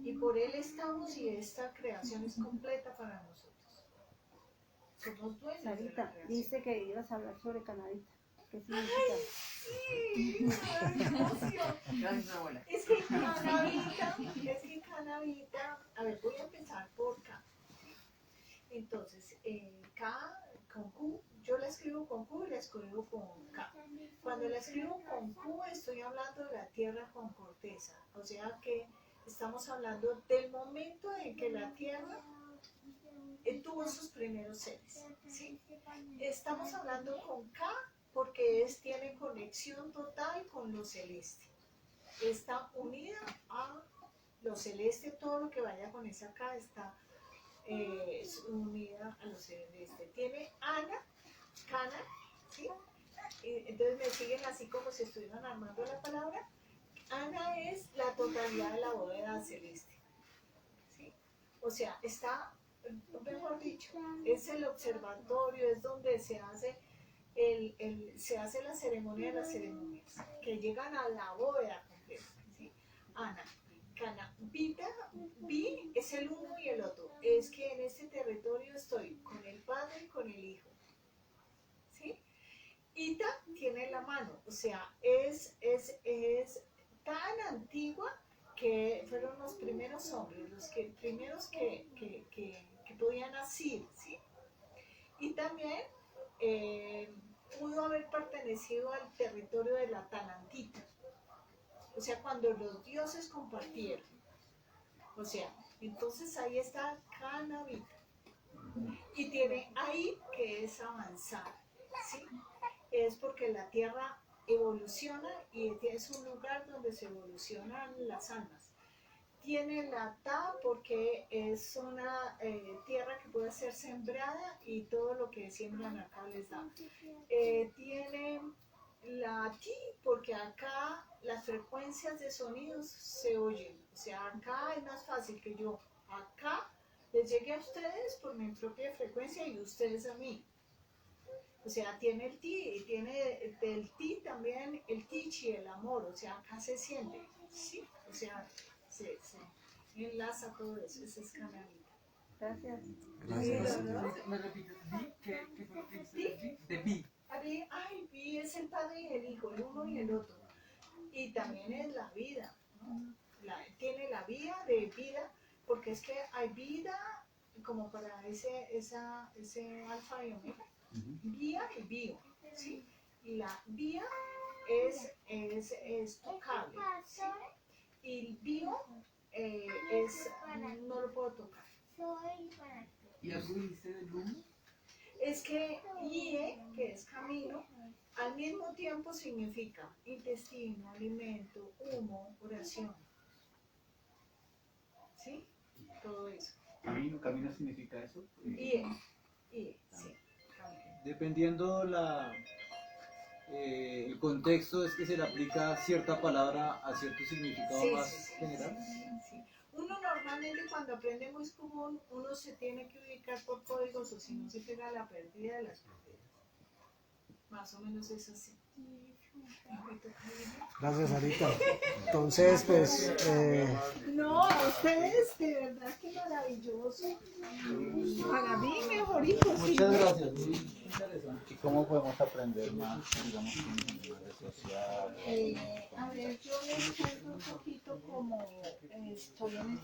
Y por él estamos y esta creación es completa para nosotros. Somos dueños de la Sarita, creación. dice que ibas a hablar sobre Canadita. ¿Qué significa? Sí, qué emoción. Gracias, abuela. Es que Canavita, a ver, voy a empezar por K. Entonces, K con Q, yo la escribo con Q y la escribo con K. Cuando la escribo con Q, estoy hablando de la tierra con corteza. O sea que estamos hablando del momento en que la tierra tuvo sus primeros seres. ¿Sí? Estamos hablando con K porque tiene conexión total con lo celeste. Está unida a lo celeste, todo lo que vaya con esa K está unida a lo celeste. Tiene Ana, Cana, ¿sí? Entonces me siguen así como si estuvieran armando la palabra. Ana es la totalidad de la bóveda celeste, ¿sí? O sea, está, mejor dicho, es el observatorio, es donde se hace se hace la ceremonia de las ceremonias, que llegan a la bóveda completa, ¿sí? Ana, Cana, Vita, Vi es el uno y el otro, es que en este territorio estoy con el Padre y con el Hijo, ¿sí? Ita tiene la mano, o sea, es tan antigua que fueron los primeros hombres, los primeros que podían asir, ¿sí? Y también pudo haber pertenecido al territorio de la Tanantita, o sea, cuando los dioses compartieron, o sea, entonces ahí está Canavita, y tiene ahí que es avanzar, ¿sí? Es porque la tierra evoluciona y es un lugar donde se evolucionan las almas. Tiene la Ta porque es una tierra que puede ser sembrada y todo lo que siembran acá les da. Tiene la Ti porque acá las frecuencias de sonidos se oyen. O sea, acá es más fácil que yo acá les llegue a ustedes por mi propia frecuencia y ustedes a mí. O sea, tiene el ti, y tiene del ti también el tichi, el amor, o sea, acá se siente, ¿sí? O sea, se enlaza todo eso, ese es Canavita. Gracias. Gracias. ¿Me repites? ¿Vi? ¿Qué fue lo que dijiste? De Vi. Ay, Vi es el padre y el hijo, el uno y el otro. Y también es la vida, ¿no? Tiene la vida de vida, porque es que hay vida como para ese alfa y omega. Vía y bio, ¿sí? Y la vía es tocable, ¿sí? Y el bio no lo puedo tocar, ¿Y algo dijiste del humo? Es que IE, que es camino, al mismo tiempo significa intestino, alimento, humo, oración. ¿Sí? Todo eso. ¿Camino significa eso? IE, sí. Camino. Dependiendo el contexto, es que se le aplica cierta palabra a cierto significado más general. Sí. Uno normalmente cuando aprende muy común, uno se tiene que ubicar por códigos o si no se pega la pérdida de las propiedades. Más o menos es así. Gracias, Sarita. Entonces, pues, No, a ustedes, de verdad que maravilloso. Para mí, mejorito. Muchas gracias, muy interesante. ¿Y cómo podemos aprender más, digamos, en redes sociales? A ver, yo les cuento un poquito como estoy en este